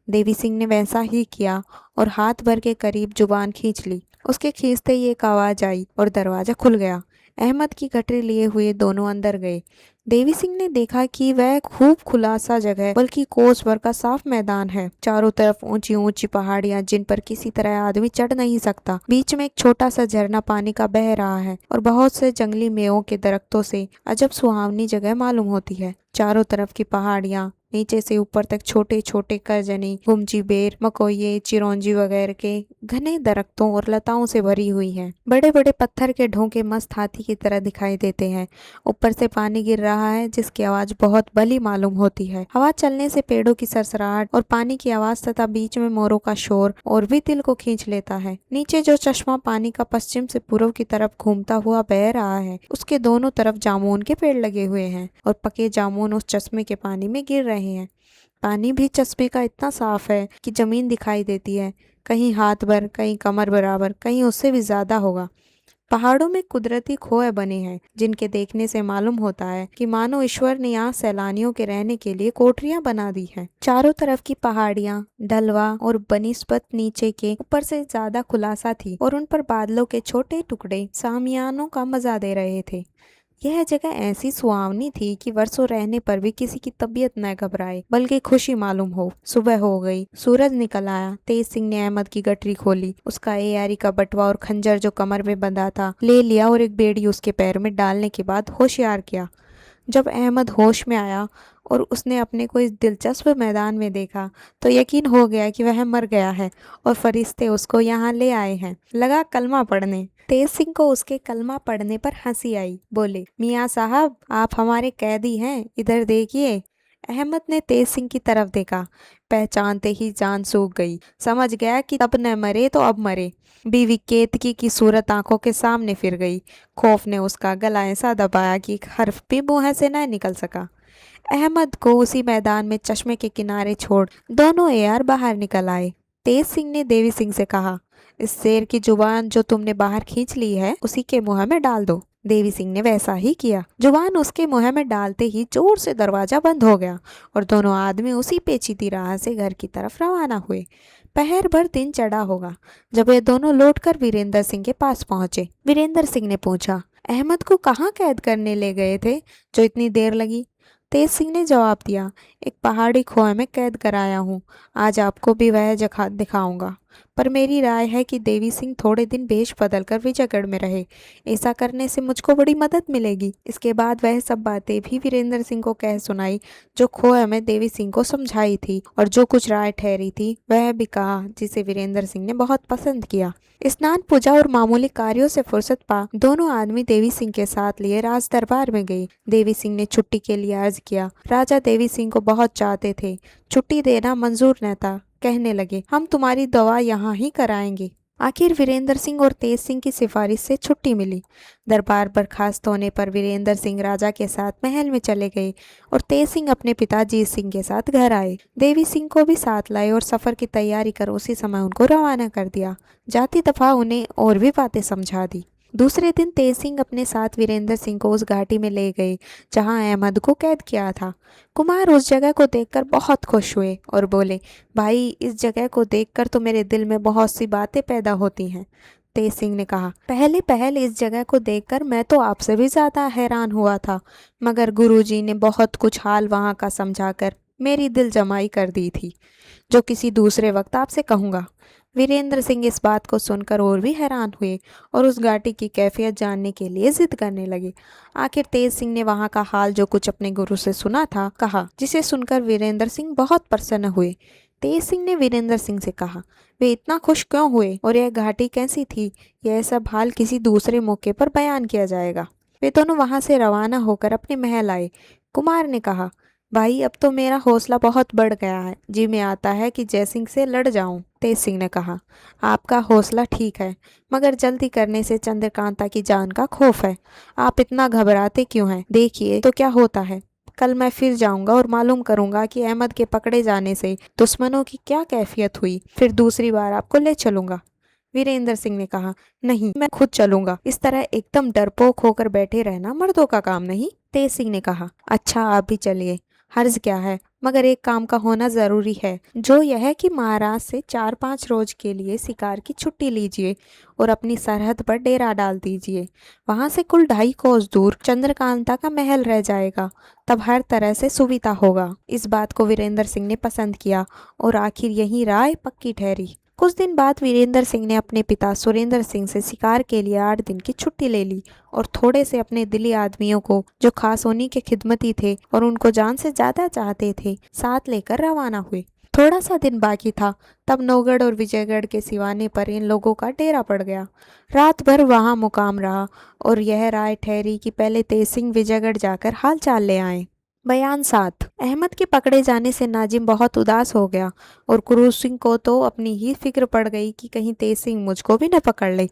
देवी सिंह ने वैसा ही किया और हाथ भर के करीब जुबान खींच ली। उसके खींचते ही एक आवाज आई और दरवाजा खुल गया। अहमद की गठरी लिए हुए दोनों अंदर गए। देवी सिंह ने देखा कि वह खूब खुलासा जगह, बल्कि कोस भर का साफ मैदान है। चारों तरफ ऊंची ऊंची पहाड़ियां जिन पर किसी तरह आदमी चढ़ नहीं सकता। बीच में एक छोटा सा झरना पानी का बह रहा है और बहुत से जंगली मेवों के दरख्तों से अजब सुहावनी जगह मालूम होती है। चारों तरफ की पहाड़ियां नीचे से ऊपर तक छोटे छोटे करजनी, गुमची बेर, मकोये, चिरौंजी वगैरह के घने दरख्तों और लताओं से भरी हुई हैं। बड़े बड़े पत्थर के ढोंके मस्त हाथी की तरह दिखाई देते हैं। ऊपर से पानी गिर रहा है जिसकी आवाज बहुत भली मालूम होती है। हवा चलने से पेड़ों की सरसराहट और पानी की आवाज तथा बीच में मोरों का शोर और भी दिल को खींच लेता है। नीचे जो चश्मा पानी का पश्चिम से पूर्व की तरफ घूमता हुआ बह रहा है, उसके दोनों तरफ जामुन के पेड़ लगे हुए हैं और पके जामुन उस चश्मे के पानी में गिर रहे हैं। पानी भी चश्मे का इतना साफ है कि जमीन दिखाई देती है। कहीं हाथ भर, कहीं कमर बराबर, कहीं उससे भी ज्यादा होगा। पहाड़ों में कुदरती खोए बने हैं जिनके देखने से मालूम होता है कि मानो ईश्वर ने यहाँ सैलानियों के रहने के लिए कोठरियां बना दी हैं। चारों तरफ की पहाड़ियां, ढलवा और बनिस्पत नीचे के ऊपर से ज्यादा खुलासा थी और उन पर बादलों के छोटे टुकड़े सामियानों का मजा दे रहे थे। यह जगह ऐसी सुहावनी थी कि वर्षों रहने पर भी किसी की तबीयत न घबराए, बल्कि खुशी मालूम हो। सुबह हो गई, सूरज निकल आया। तेज सिंह ने अहमद की गठरी खोली, उसका एयारी का बटवा और खंजर जो कमर में बंधा था ले लिया और एक बेड़ी उसके पैर में डालने के बाद होशियार किया। जब अहमद होश में आया और उसने अपने को इस दिलचस्प मैदान में देखा तो यकीन हो गया कि वह मर गया है और फरिश्ते उसको यहाँ ले आए हैं। लगा कलमा पढ़ने। तेज सिंह को उसके कलमा पढ़ने पर हंसी आई। बोले, मियाँ साहब, आप हमारे कैदी हैं, इधर देखिए। अहमद ने तेज सिंह की तरफ देखा। पहचानते ही जान सूख गई। समझ गया कि तब न मरे तो अब मरे। बीवी केतकी की सूरत आंखों के सामने फिर गई। खौफ ने उसका गला ऐसा दबाया कि एक हर्फ भी मुंह से न निकल सका। अहमद को उसी मैदान में चश्मे के किनारे छोड़ दोनों एयार बाहर निकल आए। तेज सिंह ने देवी सिंह से कहा, इस शेर की जुबान जो तुमने बाहर खींच ली है उसी के मुंह में डाल दो। देवी सिंह ने वैसा ही किया। जुबान उसके मुंह में डालते ही जोर से दरवाजा बंद हो गया और दोनों आदमी उसी पेचीदी राह से घर की तरफ रवाना हुए। पहर भर दिन चढ़ा होगा जब ये दोनों लौटकर वीरेंद्र सिंह के पास पहुंचे। वीरेंद्र सिंह ने पूछा, अहमद को कहाँ कैद करने ले गए थे जो इतनी देर लगी? तेज सिंह ने जवाब दिया, एक पहाड़ी खोह में कैद कराया हूँ। आज आपको भी वह जगह दिखाऊंगा, पर मेरी राय है कि देवी सिंह थोड़े दिन भेष बदलकर विजयगढ़ में रहे। ऐसा करने से मुझको बड़ी मदद मिलेगी। इसके बाद वह सब बातें भी वीरेंद्र सिंह को कह सुनाई जो खोह में देवी सिंह को समझाई थी, और जो कुछ राय ठहरी थी वह भी कहा, जिसे वीरेंद्र सिंह ने बहुत पसंद किया। स्नान पूजा और मामूली कार्यों से फुर्सत पा दोनों आदमी देवी सिंह के साथ लिए राज दरबार में गए। देवी सिंह ने छुट्टी के लिए अर्ज किया। राजा देवी सिंह को बहुत चाहते थे, छुट्टी देना मंजूर न था। कहने लगे, हम तुम्हारी दवा यहाँ ही कराएंगे। आखिर वीरेंद्र सिंह और तेज सिंह की सिफारिश से छुट्टी मिली। दरबार बर्खास्त होने पर वीरेंद्र सिंह राजा के साथ महल में चले गए और तेज सिंह अपने पिता जीत सिंह के साथ घर आए। देवी सिंह को भी साथ लाए और सफर की तैयारी कर उसी समय उनको रवाना कर दिया। जाती दफा उन्हें और भी बातें समझा दी। दूसरे दिन तेज सिंह अपने साथ वीरेंद्र सिंह को उस घाटी में ले गए जहां अहमद को कैद किया था। कुमार उस जगह को देखकर बहुत खुश हुए और बोले, भाई इस जगह को देखकर तो मेरे दिल में बहुत सी बातें पैदा होती हैं। तेज सिंह ने कहा, पहले पहल इस जगह को देखकर मैं तो आपसे भी ज्यादा हैरान हुआ था, मगर गुरुजी ने बहुत कुछ हाल वहाँ का समझाकर मेरी दिल जमाई कर दी थी, जो किसी दूसरे वक्त आपसे कहूँगा। वीरेंद्र सिंह इस बात को सुनकर और भी हैरान हुए और उस घाटी की कैफियत जानने के लिए जिद करने लगे। आखिर तेज सिंह ने वहां का हाल जो कुछ अपने गुरु से सुना था कहा, जिसे सुनकर वीरेंद्र सिंह बहुत प्रसन्न हुए। तेज सिंह ने वीरेंद्र सिंह से कहा, वे इतना खुश क्यों हुए और यह घाटी कैसी थी, यह सब हाल किसी दूसरे मौके पर बयान किया जाएगा। वे दोनों वहां से रवाना होकर अपने महल आए। कुमार ने कहा, भाई अब तो मेरा हौसला बहुत बढ़ गया है, जी में आता है कि जयसिंह से लड़ जाऊं। तेज सिंह ने कहा, आपका हौसला ठीक है, मगर जल्दी करने से चंद्रकांता की जान का खौफ है। आप इतना घबराते क्यों हैं? देखिए तो क्या होता है। कल मैं फिर जाऊंगा और मालूम करूंगा कि अहमद के पकड़े जाने से दुश्मनों की क्या कैफियत हुई, फिर दूसरी बार आपको ले चलूंगा। वीरेंद्र सिंह ने कहा, नहीं मैं खुद चलूंगा, इस तरह एकदम डरपोक होकर बैठे रहना मर्दों का काम नहीं। तेज सिंह ने कहा, अच्छा आप भी चलिए, हर्ज क्या है, मगर एक काम का होना जरूरी है, जो यह है कि महाराज से 4-5 रोज के लिए शिकार की छुट्टी लीजिए और अपनी सरहद पर डेरा डाल दीजिए। वहां से कुल 2.5 कोस दूर चंद्रकांता का महल रह जाएगा, तब हर तरह से सुविधा होगा। इस बात को वीरेंद्र सिंह ने पसंद किया और आखिर यही राय पक्की ठहरी। कुछ दिन बाद वीरेंद्र सिंह ने अपने पिता सुरेंद्र सिंह से शिकार के लिए 8 दिन की छुट्टी ले ली और थोड़े से अपने दिली आदमियों को, जो खास उन्हीं के खिदमती थे और उनको जान से ज्यादा चाहते थे, साथ लेकर रवाना हुए। थोड़ा सा दिन बाकी था, तब नौगढ़ और विजयगढ़ के सिवाने पर इन लोगों का डेरा पड़ गया। रात भर वहां मुकाम रहा और यह राय ठहरी कि पहले तेज सिंह विजयगढ़ जाकर हाल चाल ले आए। बयान 7। अहमद के पकड़े जाने से नाजिम बहुत उदास हो गया और क्रूर सिंह को तो अपनी ही फिक्र पड़ गई कि कहीं तेज सिंह मुझको भी न पकड़ ले।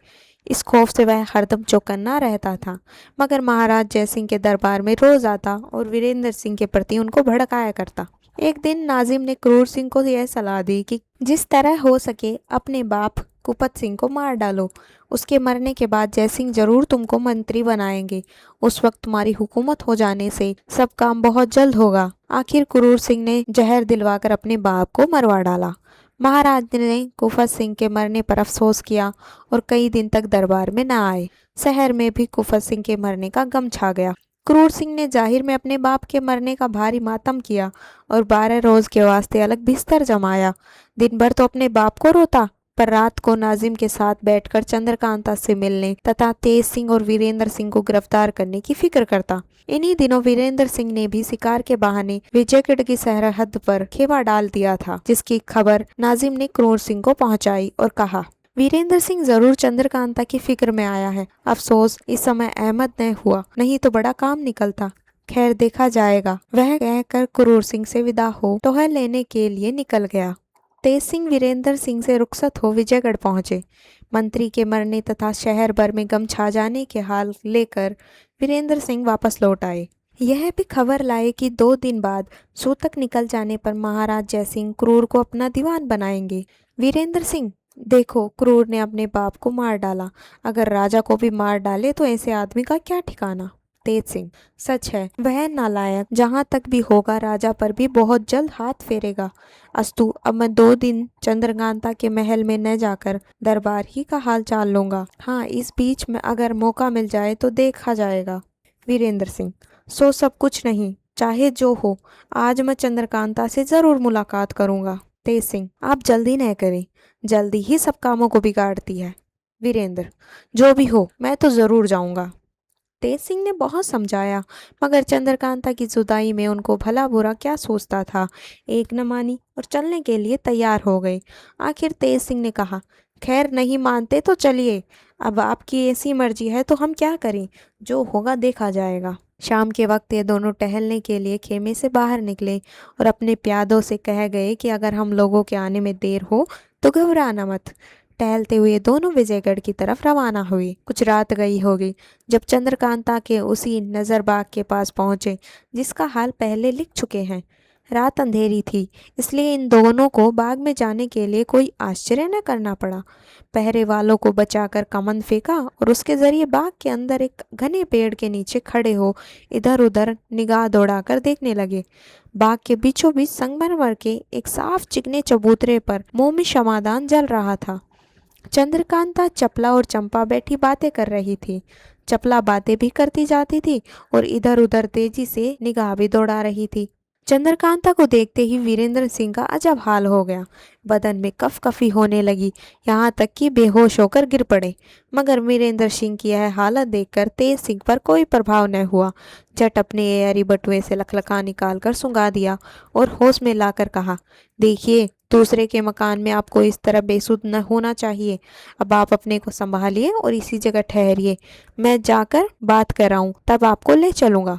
इस खौफ से वह हरदम चौकन्ना रहता था, मगर महाराज जयसिंह के दरबार में रोज आता और वीरेंद्र सिंह के प्रति उनको भड़काया करता। एक दिन नाजिम ने क्रूर सिंह को यह सलाह दी कि जिस तरह हो सके अपने बाप कुपत सिंह को मार डालो। उसके मरने के बाद जयसिंह जरूर तुमको मंत्री बनाएंगे। उस वक्त तुम्हारी हुकूमत हो जाने से सब काम बहुत जल्द होगा। आखिर क्रूर सिंह ने जहर दिलवाकर अपने बाप को मरवा डाला। महाराज ने कुफत सिंह के मरने पर अफसोस किया और कई दिन तक दरबार में न आए। शहर में भी कुफत सिंह के मरने का गम छा गया। क्रूर सिंह ने जाहिर में अपने बाप के मरने का भारी मातम किया और 12 रोज के वास्ते अलग बिस्तर जमाया। दिन भर तो अपने बाप को रोता, पर रात को नाजिम के साथ बैठकर चंद्रकांता से मिलने तथा तेज सिंह और वीरेंद्र सिंह को गिरफ्तार करने की फिक्र करता। इन्हीं दिनों वीरेंद्र सिंह ने भी शिकार के बहाने विजयगढ़ की सरहद पर खेमा डाल दिया था, जिसकी खबर नाजिम ने क्रूर सिंह को पहुंचाई और कहा, वीरेंद्र सिंह जरूर चंद्रकांता की फिक्र में आया है। अफसोस इस समय अहमद न हुआ, नहीं तो बड़ा काम निकलता। खैर देखा जाएगा। वह कहकर क्रूर सिंह से विदा हो टोहर लेने के लिए निकल गया। तेज सिंह वीरेंद्र सिंह से रुखसत हो विजयगढ़ पहुंचे। मंत्री के मरने तथा शहर भर में गम छा जाने के हाल लेकर वीरेंद्र सिंह वापस लौट आए। यह भी खबर लाए कि 2 दिन बाद सूतक निकल जाने पर महाराज जयसिंह क्रूर को अपना दीवान बनाएंगे। वीरेंद्र सिंह, देखो क्रूर ने अपने बाप को मार डाला, अगर राजा को भी मार डाले तो ऐसे आदमी का क्या ठिकाना। तेज सिंह, सच है वह नालायक जहाँ तक भी होगा राजा पर भी बहुत जल्द हाथ फेरेगा। अस्तु अब मैं 2 दिन चंद्रकांता के महल में न जाकर दरबार ही का हाल चाल लूंगा। हाँ, इस बीच में अगर मौका मिल जाए तो देखा जाएगा। वीरेंद्र सिंह, सो सब कुछ नहीं, चाहे जो हो, आज मैं चंद्रकांता से जरूर मुलाकात करूंगा। तेज सिंह, आप जल्दी न करें, जल्दी ही सब कामों को बिगाड़ती है। वीरेंद्र, जो भी हो मैं तो जरूर जाऊंगा। तेज सिंह ने बहुत समझाया, मगर चंद्रकांता की जुदाई में उनको भला बुरा क्या सोचता था, एक न मानी और चलने के लिए तैयार हो गए। आखिर तेज सिंह ने कहा, खैर नहीं मानते तो चलिए, अब आपकी ऐसी मर्जी है तो हम क्या करें, जो होगा देखा जाएगा। शाम के वक्त ये दोनों टहलने के लिए खेमे से बाहर निकले और अपने प्यादों से कह गए कि अगर हम लोगों के आने में देर हो तो घबराना मत। टहलते हुए दोनों विजयगढ़ की तरफ रवाना हुए। कुछ रात गई होगी जब चंद्रकांता के उसी नजरबाग के पास पहुंचे जिसका हाल पहले लिख चुके हैं। रात अंधेरी थी, इसलिए इन दोनों को बाग में जाने के लिए कोई आश्चर्य न करना पड़ा। पहरे वालों को बचाकर कमंद फेंका और उसके जरिए बाग के अंदर एक घने पेड़ के नीचे खड़े हो इधर उधर निगाह दौड़ाकर देखने लगे। बाग के बीचों बीच संगमरमर के एक साफ चिकने चबूतरे पर मोमी क्षमादान जल रहा था। चंद्रकांता, चपला और चंपा बैठी बातें कर रही थी। चपला बातें भी करती जाती थी और इधर उधर तेजी से निगाह भी दौड़ा रही थी। चंद्रकांता को देखते ही वीरेंद्र सिंह का अजब हाल हो गया। बदन में कफकफी होने लगी, यहाँ तक कि बेहोश होकर गिर पड़े। मगर वीरेंद्र सिंह की यह हालत देखकर तेज सिंह पर कोई प्रभाव न हुआ। झट अपने एरी बटुए से लखलखा निकालकर सुंघा दिया और होश में लाकर कहा, देखिए, दूसरे के मकान में आपको इस तरह बेसुध न होना चाहिए। अब आप अपने को संभालिए और इसी जगह ठहरिए। मैं जाकर बात कराऊं, तब आपको ले चलूंगा।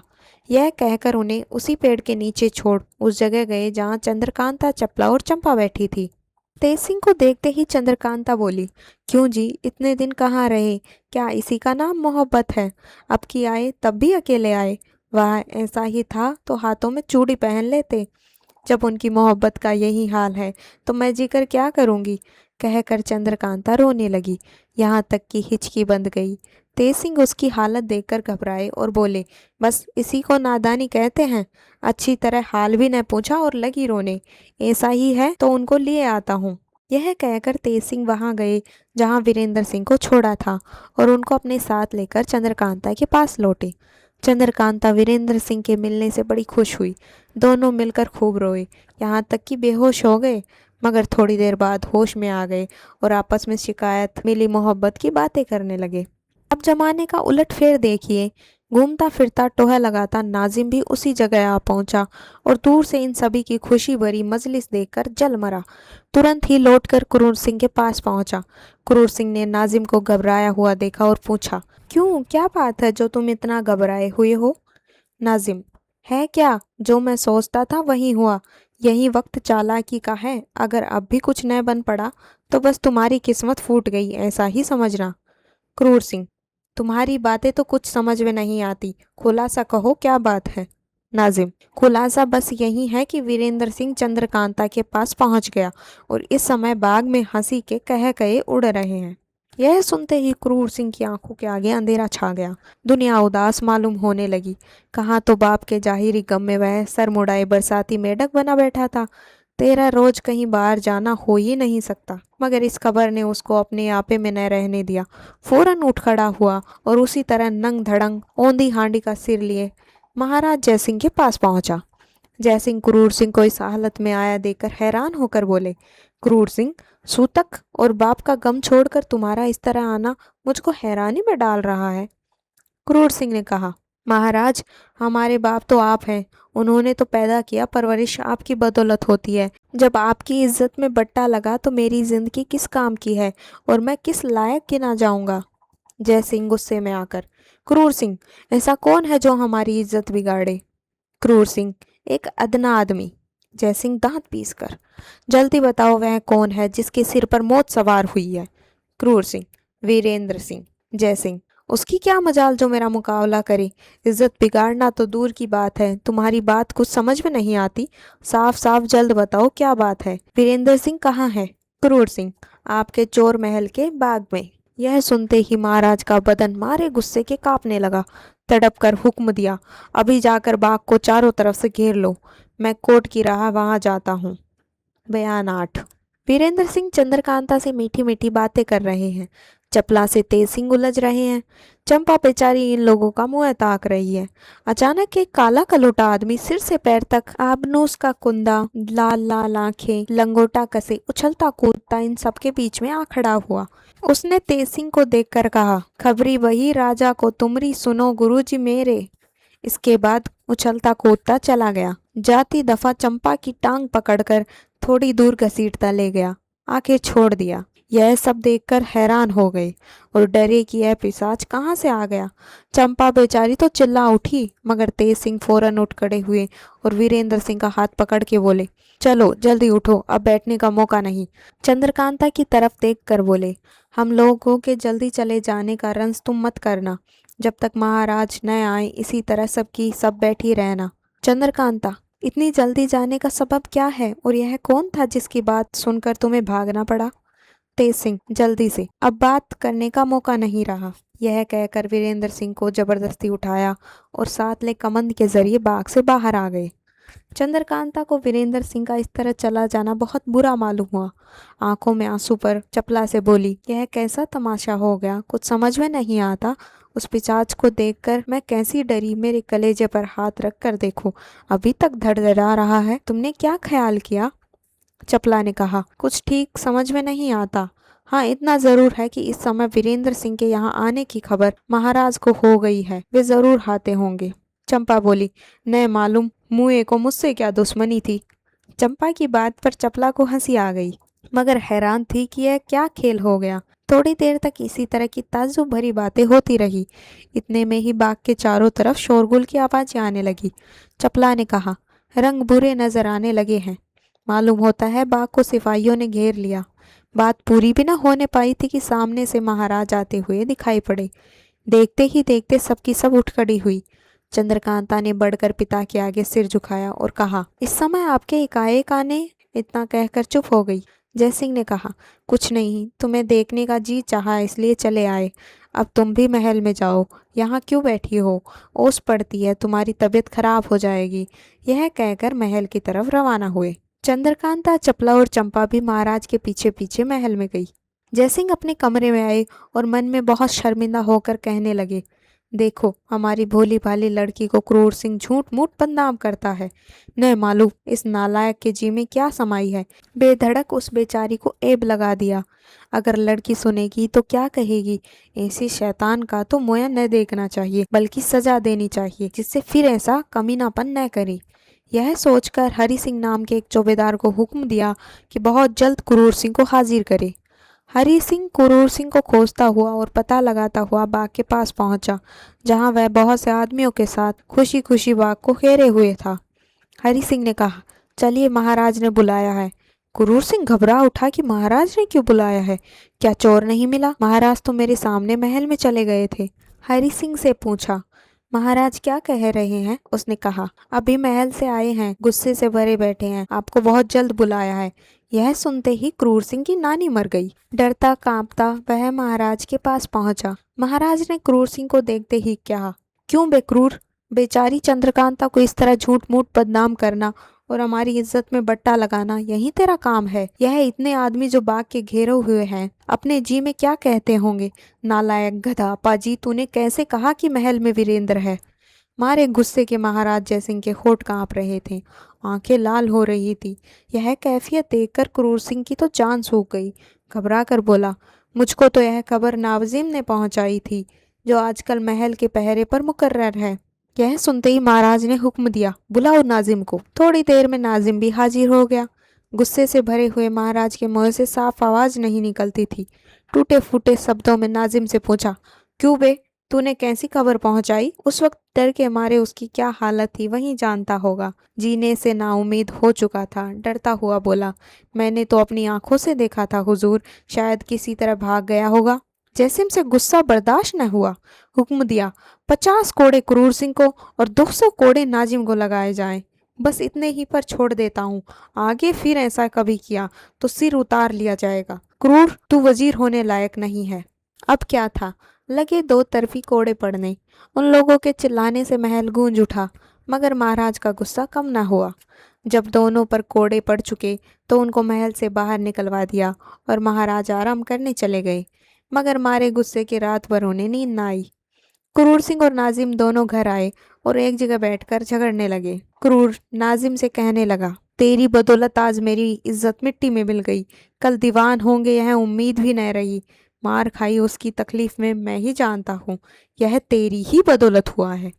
यह कहकर उन्हें उसी पेड़ के नीचे छोड़ उस जगह गए जहाँ चंद्रकांता, चपला और चंपा बैठी थी। तेज सिंह को देखते ही चंद्रकांता बोली, क्यों जी, इतने दिन कहाँ रहे? क्या इसी का नाम मोहब्बत है? अब की आए तब भी अकेले आए। वाह, ऐसा ही था तो हाथों में चूड़ी पहन लेते। जब उनकी मोहब्बत का यही हाल है तो मैं जीकर क्या करूंगी? कहकर चंद्रकांता रोने लगी, यहाँ तक कि हिचकी बंद गई। तेज सिंह उसकी हालत देखकर घबराए और बोले, बस इसी को नादानी कहते हैं। अच्छी तरह हाल भी न पूछा और लगी रोने। ऐसा ही है तो उनको लिए आता हूँ। यह कहकर तेज सिंह वहां गए जहां वीरेंद्र सिंह को छोड़ा था और उनको अपने साथ लेकर चंद्रकांता के पास लौटे। चंद्रकांता वीरेंद्र सिंह के मिलने से बड़ी खुश हुई। दोनों मिलकर खूब रोए, यहाँ तक कि बेहोश हो गए, मगर थोड़ी देर बाद होश में आ गए और आपस में शिकायत, मिली मोहब्बत की बातें करने लगे। अब जमाने का उलटफेर देखिए। घूमता फिरता टोहा लगाता नाजिम भी उसी जगह आ पहुंचा और दूर से इन सभी की खुशी भरी मजलिस देखकर जल मरा। तुरंत ही लौटकर क्रूर सिंह के पास पहुंचा। क्रूर सिंह ने नाजिम को घबराया हुआ देखा और पूछा, क्यों, क्या बात है जो तुम इतना घबराए हुए हो? नाजिम, है क्या? जो मैं सोचता था वही हुआ। यही वक्त चालाकी का है। अगर अब भी कुछ न बन पड़ा तो बस तुम्हारी किस्मत फूट गई, ऐसा ही समझना। क्रूर सिंह, तुम्हारी बातें तो कुछ समझ में नहीं आती। खुलासा कहो, क्या बात है? नाजिम, खुलासा बस यही है कि वीरेंद्र सिंह चंद्रकांता के पास पहुंच गया और इस समय बाग में हंसी के कह कहे उड़ रहे हैं। यह सुनते ही क्रूर सिंह की आंखों के आगे अंधेरा छा गया। दुनिया उदास मालूम होने लगी। कहाँ तो बाप के जाहिरी गम में वह सर मुड़ाए बरसाती मेढक बना बैठा था। 13 रोज कहीं बाहर जाना हो ही नहीं सकता, मगर इस खबर ने उसको अपने आपे में न रहने दिया। फौरन उठ खड़ा हुआ और उसी तरह नंग धड़ंग औंधी हांडी का सिर लिए महाराज जयसिंह के पास पहुंचा। जयसिंह क्रूर सिंह को इस हालत में आया देखकर हैरान होकर बोले, क्रूर सिंह, सूतक और बाप का गम छोड़कर तुम्हारा इस तरह आना मुझको हैरानी में डाल रहा है। क्रूर सिंह ने कहा, महाराज, हमारे बाप तो आप हैं। उन्होंने तो पैदा किया, परवरिश आपकी बदौलत होती है। जब आपकी इज्जत में बट्टा लगा तो मेरी जिंदगी किस काम की है और मैं किस लायक गिना जाऊंगा? जय सिंह गुस्से में आकर, क्रूर सिंह, ऐसा कौन है जो हमारी इज्जत बिगाड़े? क्रूर सिंह, एक अदना आदमी। जय सिंह दांत पीसकर, जल्दी बताओ वह कौन है जिसके सिर पर मौत सवार हुई है? क्रूर सिंह, वीरेंद्र सिंह। जय सिंह, उसकी क्या मजाल जो मेरा मुकाबला करे? इज्जत बिगाड़ना तो दूर की बात है, तुम्हारी बात कुछ समझ में नहीं आती। साफ साफ जल्द बताओ क्या बात है। वीरेंद्र सिंह कहाँ है? क्रूर सिंह, आपके चोर महल के बाग में। यह सुनते ही महाराज का बदन मारे गुस्से के कांपने लगा। तड़प कर हुक्म दिया, अभी जाकर बाग को चारों तरफ से घेर लो। मैं कोर्ट की राह वहां जाता हूँ। बयान 8। वीरेंद्र सिंह चंद्रकांता से मीठी मीठी बातें कर रहे हैं। चपला से तेज सिंह उलझ रहे हैं। चंपा बेचारी इन लोगों का मुंह ताक रही है। अचानक एक काला कलोटा आदमी सिर से पैर तक, आबनूस का कुंदा, लाल लाल आंखें, लंगोटा कसे, उछलता कूदता इन सबके बीच में आ खड़ा हुआ। उसने तेज सिंह को देखकर कहा, खबरी वही राजा को तुमरी, सुनो गुरुजी मेरे। इसके बाद उछलता कूदता चला गया। जाती दफा चंपा की टांग पकड़कर थोड़ी दूर घसीटता ले गया, आके छोड़ दिया। यह सब देखकर हैरान हो गए और डरे कि यह पिशाच कहाँ से आ गया। चंपा बेचारी तो चिल्ला उठी, मगर तेज सिंह फौरन उठ खड़े हुए और वीरेंद्र सिंह का हाथ पकड़ के बोले, चलो जल्दी उठो, अब बैठने का मौका नहीं। चंद्रकांता की तरफ देख कर बोले, हम लोगों के जल्दी चले जाने का रंज तुम मत करना, जब तक महाराज न आए इसी तरह सबकी सब बैठी रहना। चंद्रकांता, इतनी जल्दी जाने का सबब क्या है, और यह कौन था जिसकी बात सुनकर तुम्हें भागना पड़ा? तेज सिंह, जल्दी से, अब बात करने का मौका नहीं रहा। यह कहकर वीरेंद्र सिंह को जबरदस्ती उठाया और साथ ले कमंद के जरिए बाग से बाहर आ गए। चंद्रकांता को वीरेंद्र सिंह का इस तरह चला जाना बहुत बुरा मालूम हुआ। आंखों में आंसू पर चपला से बोली, यह कैसा तमाशा हो गया, कुछ समझ में नहीं आता। उस पिशाच को देखकर मैं कैसी डरी, मेरे कलेजे पर हाथ रख कर देखो, अभी तक धड़धड़ा रहा है। तुमने क्या ख्याल किया? चपला ने कहा, कुछ ठीक समझ में नहीं आता। हाँ, इतना जरूर है कि इस समय वीरेंद्र सिंह के यहाँ आने की खबर महाराज को हो गई है, वे जरूर आते होंगे। चंपा बोली, न मालूम मुए को मुझसे क्या दुश्मनी थी। चंपा की बात पर चपला को हंसी आ गई, मगर हैरान थी कि यह क्या खेल हो गया। थोड़ी देर तक इसी तरह की ताज्जुब भरी बातें होती रही। इतने में ही बाग के चारों तरफ शोरगुल की आवाज़ें आने लगी। चपला ने कहा, रंग बुरे नजर आने लगे हैं, मालूम होता है बाग को सिपाहियों ने घेर लिया। बात पूरी भी न होने पाई थी कि सामने से महाराज आते हुए दिखाई पड़े। देखते ही देखते सबकी सब उठ खड़ी हुई। चंद्रकांता ने बढ़कर पिता के आगे सिर झुकाया और कहा, इस समय आपके एकाएक आने? इतना कहकर चुप हो गई। जयसिंह ने कहा, कुछ नहीं, तुम्हें देखने का जी चाहा इसलिए चले आए। अब तुम भी महल में जाओ, यहाँ क्यों बैठी हो? ओस पड़ती है, तुम्हारी तबीयत खराब हो जाएगी। यह कहकर महल की तरफ रवाना हुए। चंद्रकांता, चपला और चंपा भी महाराज के पीछे पीछे महल में गई। जयसिंह अपने कमरे में आए और मन में बहुत शर्मिंदा होकर कहने लगे, देखो हमारी भोली भाली लड़की को क्रूर सिंह झूठ मूठ बदनाम करता है। न मालूम इस नालायक के जी में क्या समाई है, बेधड़क उस बेचारी को ऐब लगा दिया। अगर लड़की सुनेगी तो क्या कहेगी? ऐसे शैतान का तो मोया न देखना चाहिए, बल्कि सजा देनी चाहिए, जिससे फिर ऐसा कमीनापन न करे। यह सोचकर हरि सिंह नाम के एक चौबेदार को हुक्म दिया कि बहुत जल्द क्रूर सिंह को हाजिर करे। हरि सिंह क्रूर सिंह को खोजता हुआ और पता लगाता हुआ बाग के पास पहुंचा, जहां वह बहुत से आदमियों के साथ खुशी खुशी बाग को घेरे हुए था। हरि सिंह ने कहा, चलिए, महाराज ने बुलाया है। क्रूर सिंह घबरा उठा कि महाराज ने क्यों बुलाया है, क्या चोर नहीं मिला? महाराज तो मेरे सामने महल में चले गए थे। हरि सिंह से पूछा, महाराज क्या कह रहे हैं? उसने कहा, अभी महल से आए हैं, गुस्से से भरे बैठे हैं, आपको बहुत जल्द बुलाया है। यह सुनते ही क्रूर सिंह की नानी मर गई। डरता कांपता वह महाराज के पास पहुंचा। महाराज ने क्रूर सिंह को देखते ही कहा, क्यों बे क्रूर, बेचारी चंद्रकांता को इस तरह झूठ मूठ बदनाम करना और हमारी इज्जत में बट्टा लगाना, यही तेरा काम है? यह इतने आदमी जो बाग के घेरे हुए हैं, अपने जी में क्या कहते होंगे? नालायक गधा पाजी, तूने कैसे कहा कि महल में वीरेंद्र है? मारे गुस्से के महाराज जयसिंह के होठ कांप रहे थे, आंखें लाल हो रही थी। यह कैफियत देखकर क्रूर सिंह की तो जान सूख गई। घबरा कर बोला, मुझको तो यह खबर नाजिम ने पहुंचाई थी, जो आजकल महल के पहरे पर मुकर्रर है। यह सुनते ही महाराज ने हुक्म दिया, बुलाओ नाजिम को। थोड़ी देर में नाजिम भी हाजिर हो गया। गुस्से से भरे हुए महाराज के मुंह से साफ आवाज नहीं निकलती थी। टूटे फूटे शब्दों में नाजिम से पूछा, क्यों बे, तूने कैसी खबर पहुंचाई? उस वक्त डर के मारे उसकी क्या हालत थी वही जानता होगा। जीने से नाउम्मीद हो चुका था। डरता हुआ बोला, मैंने तो अपनी आंखों से देखा था हुजूर, शायद किसी तरह भाग गया होगा। जैसिम से गुस्सा बर्दाश्त न हुआ। हुक्म दिया, 50 कोड़े क्रूर सिंह को और 200 कोड़े नाजिम को लगाए जाएं। बस इतने ही पर छोड़ देता हूँ, आगे फिर ऐसा कभी किया तो सिर उतार लिया जाएगा। क्रूर, तू वजीर होने लायक नहीं है। अब क्या था, लगे दो तरफी कोड़े पड़ने। उन लोगों के चिल्लाने से महल गूंज उठा, मगर महाराज का गुस्सा कम न हुआ। जब दोनों पर कोड़े पड़ चुके तो उनको महल से बाहर निकलवा दिया और महाराज आराम करने चले गए। मगर मारे गुस्से के रात भर उन्हें नींद न आई। क्रूर सिंह और नाजिम दोनों घर आए और एक जगह बैठकर झगड़ने लगे। क्रूर नाजिम से कहने लगा, तेरी बदौलत आज मेरी इज्जत मिट्टी में मिल गई, कल दीवान होंगे यह उम्मीद भी न रही। मार खाई उसकी तकलीफ में मैं ही जानता हूँ, यह तेरी ही बदौलत हुआ है।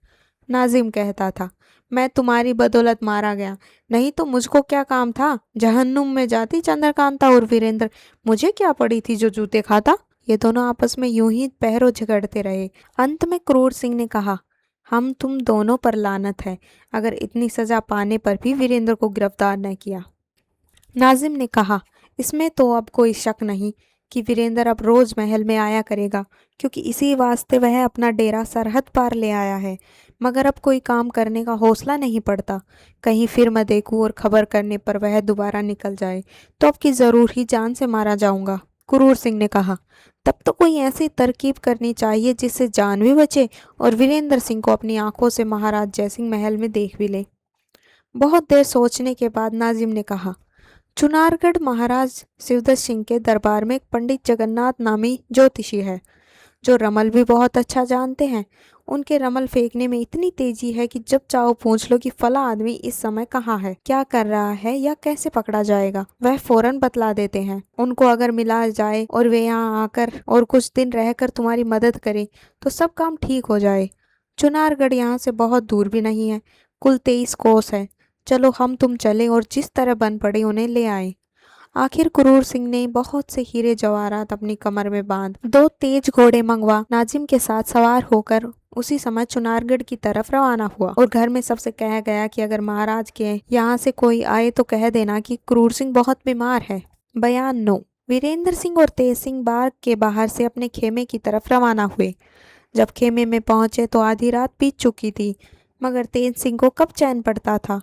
नाजिम कहता था, मैं तुम्हारी बदौलत मारा गया, नहीं तो मुझको क्या काम था। जहन्नुम में जाती चंद्रकांता और वीरेंद्र, मुझे क्या पड़ी थी जो जूते खाता। ये दोनों आपस में यूं ही पैरों झगड़ते रहे। अंत में क्रूर सिंह ने कहा, हम तुम दोनों पर लानत है, अगर इतनी सजा पाने पर भी वीरेंद्र को गिरफ्तार न किया। नाजिम ने कहा, इसमें तो अब कोई शक नहीं कि वीरेंद्र अब रोज महल में आया करेगा, क्योंकि इसी वास्ते वह अपना डेरा सरहद पार ले आया है। मगर अब कोई काम करने का हौसला नहीं पड़ता। कहीं फिर मैं देखूं और खबर करने पर वह दोबारा निकल जाए तो अब की जरूर ही जान से मारा जाऊंगा। क्रूर सिंह ने कहा, तब तो कोई ऐसी तरकीब करनी चाहिए जिससे जान भी बचे और वीरेंद्र सिंह को अपनी आंखों से महाराज जयसिंह महल में देख भी ले। बहुत देर सोचने के बाद नाजिम ने कहा, चुनारगढ़ महाराज शिवदत्त सिंह के दरबार में एक पंडित जगन्नाथ नामी ज्योतिषी है, जो रमल भी बहुत अच्छा जानते हैं। उनके रमल फेंकने में इतनी तेजी है कि जब चाहो पूछ लो कि फला आदमी इस समय कहाँ है, क्या कर रहा है या कैसे पकड़ा जाएगा, वह फौरन बतला देते हैं। उनको अगर मिला जाए और वे यहाँ आकर और कुछ दिन रहकर तुम्हारी मदद करे तो सब काम ठीक हो जाए। चुनारगढ़ यहाँ से बहुत दूर भी नहीं है, कुल 23 कोस है। चलो हम तुम चले और जिस तरह बन पड़े उन्हें ले आए। आखिर क्रूर सिंह ने बहुत से हीरे जवाहरात अपनी कमर में बांध 2 तेज घोड़े मंगवा नाजिम के साथ सवार होकर उसी समय चुनारगढ़ की तरफ रवाना हुआ और घर में सबसे कहा गया कि अगर महाराज के यहाँ से कोई आए तो कह देना कि क्रूर सिंह बहुत बीमार है। बयान 9। वीरेंद्र सिंह और तेज सिंह बाग के बाहर से अपने खेमे की तरफ रवाना हुए। जब खेमे में पहुंचे तो आधी रात बीत चुकी थी, मगर तेज सिंह को कब चैन पड़ता था।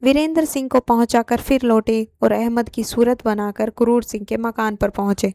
वीरेंद्र सिंह को पहुंचाकर फिर लौटे और अहमद की सूरत बनाकर क्रूर सिंह के मकान पर पहुंचे।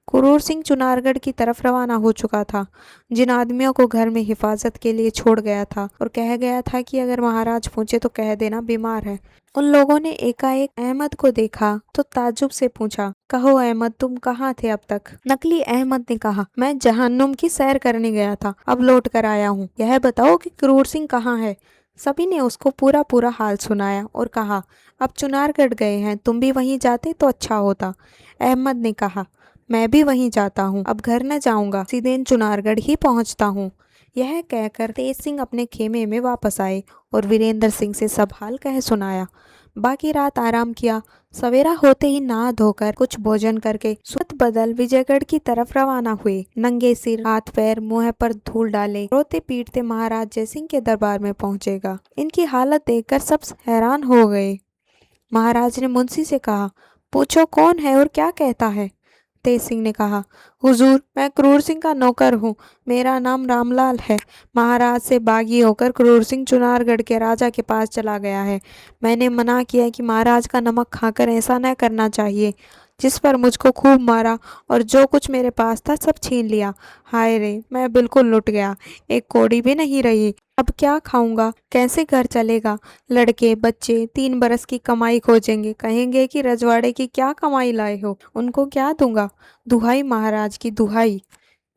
क्रूर सिंह चुनारगढ़ की तरफ रवाना हो चुका था। जिन आदमियों को घर में हिफाजत के लिए छोड़ गया था और कह गया था कि अगर महाराज पूछे तो कह देना बीमार है, उन लोगों ने एकाएक अहमद को देखा तो ताज्जुब से पूछा, कहो अहमद, तुम कहाँ थे अब तक। नकली अहमद ने कहा, मैं जहन्नुम की सैर करने गया था, अब लौट कर आया हूँ। यह बताओ कि क्रूर सिंह कहाँ है। सभी ने उसको पूरा पूरा हाल सुनाया और कहा, अब चुनारगढ़ गए हैं, तुम भी वहीं जाते तो अच्छा होता। अहमद ने कहा, मैं भी वहीं जाता हूँ, अब घर न जाऊंगा, सीधे चुनारगढ़ ही पहुँचता हूँ। यह कहकर तेज सिंह अपने खेमे में वापस आए और वीरेंद्र सिंह से सब हाल कह सुनाया। बाकी रात आराम किया। सवेरा होते ही नहा धोकर कुछ भोजन करके सूरत बदल विजयगढ़ की तरफ रवाना हुए। नंगे सिर, हाथ पैर, मुंह पर धूल डाले, रोते पीटते महाराज जयसिंह के दरबार में पहुंचेगा। इनकी हालत देखकर सब हैरान हो गए। महाराज ने मुंशी से कहा, पूछो कौन है और क्या कहता है। तेज सिंह ने कहा, हुजूर, मैं क्रूर सिंह का नौकर हूँ, मेरा नाम रामलाल है। महाराज से बागी होकर क्रूर सिंह चुनारगढ़ के राजा के पास चला गया है। मैंने मना किया कि महाराज का नमक खाकर ऐसा न करना चाहिए, जिस पर मुझको खूब मारा और जो कुछ मेरे पास था सब छीन लिया। हाय रे, मैं बिल्कुल लुट गया, एक कौड़ी भी नहीं रही। अब क्या खाऊंगा, कैसे घर चलेगा। लड़के बच्चे 3 बरस की कमाई खोजेंगे, कहेंगे कि रजवाड़े की क्या कमाई लाए हो, उनको क्या दूंगा। दुहाई महाराज की दुहाई।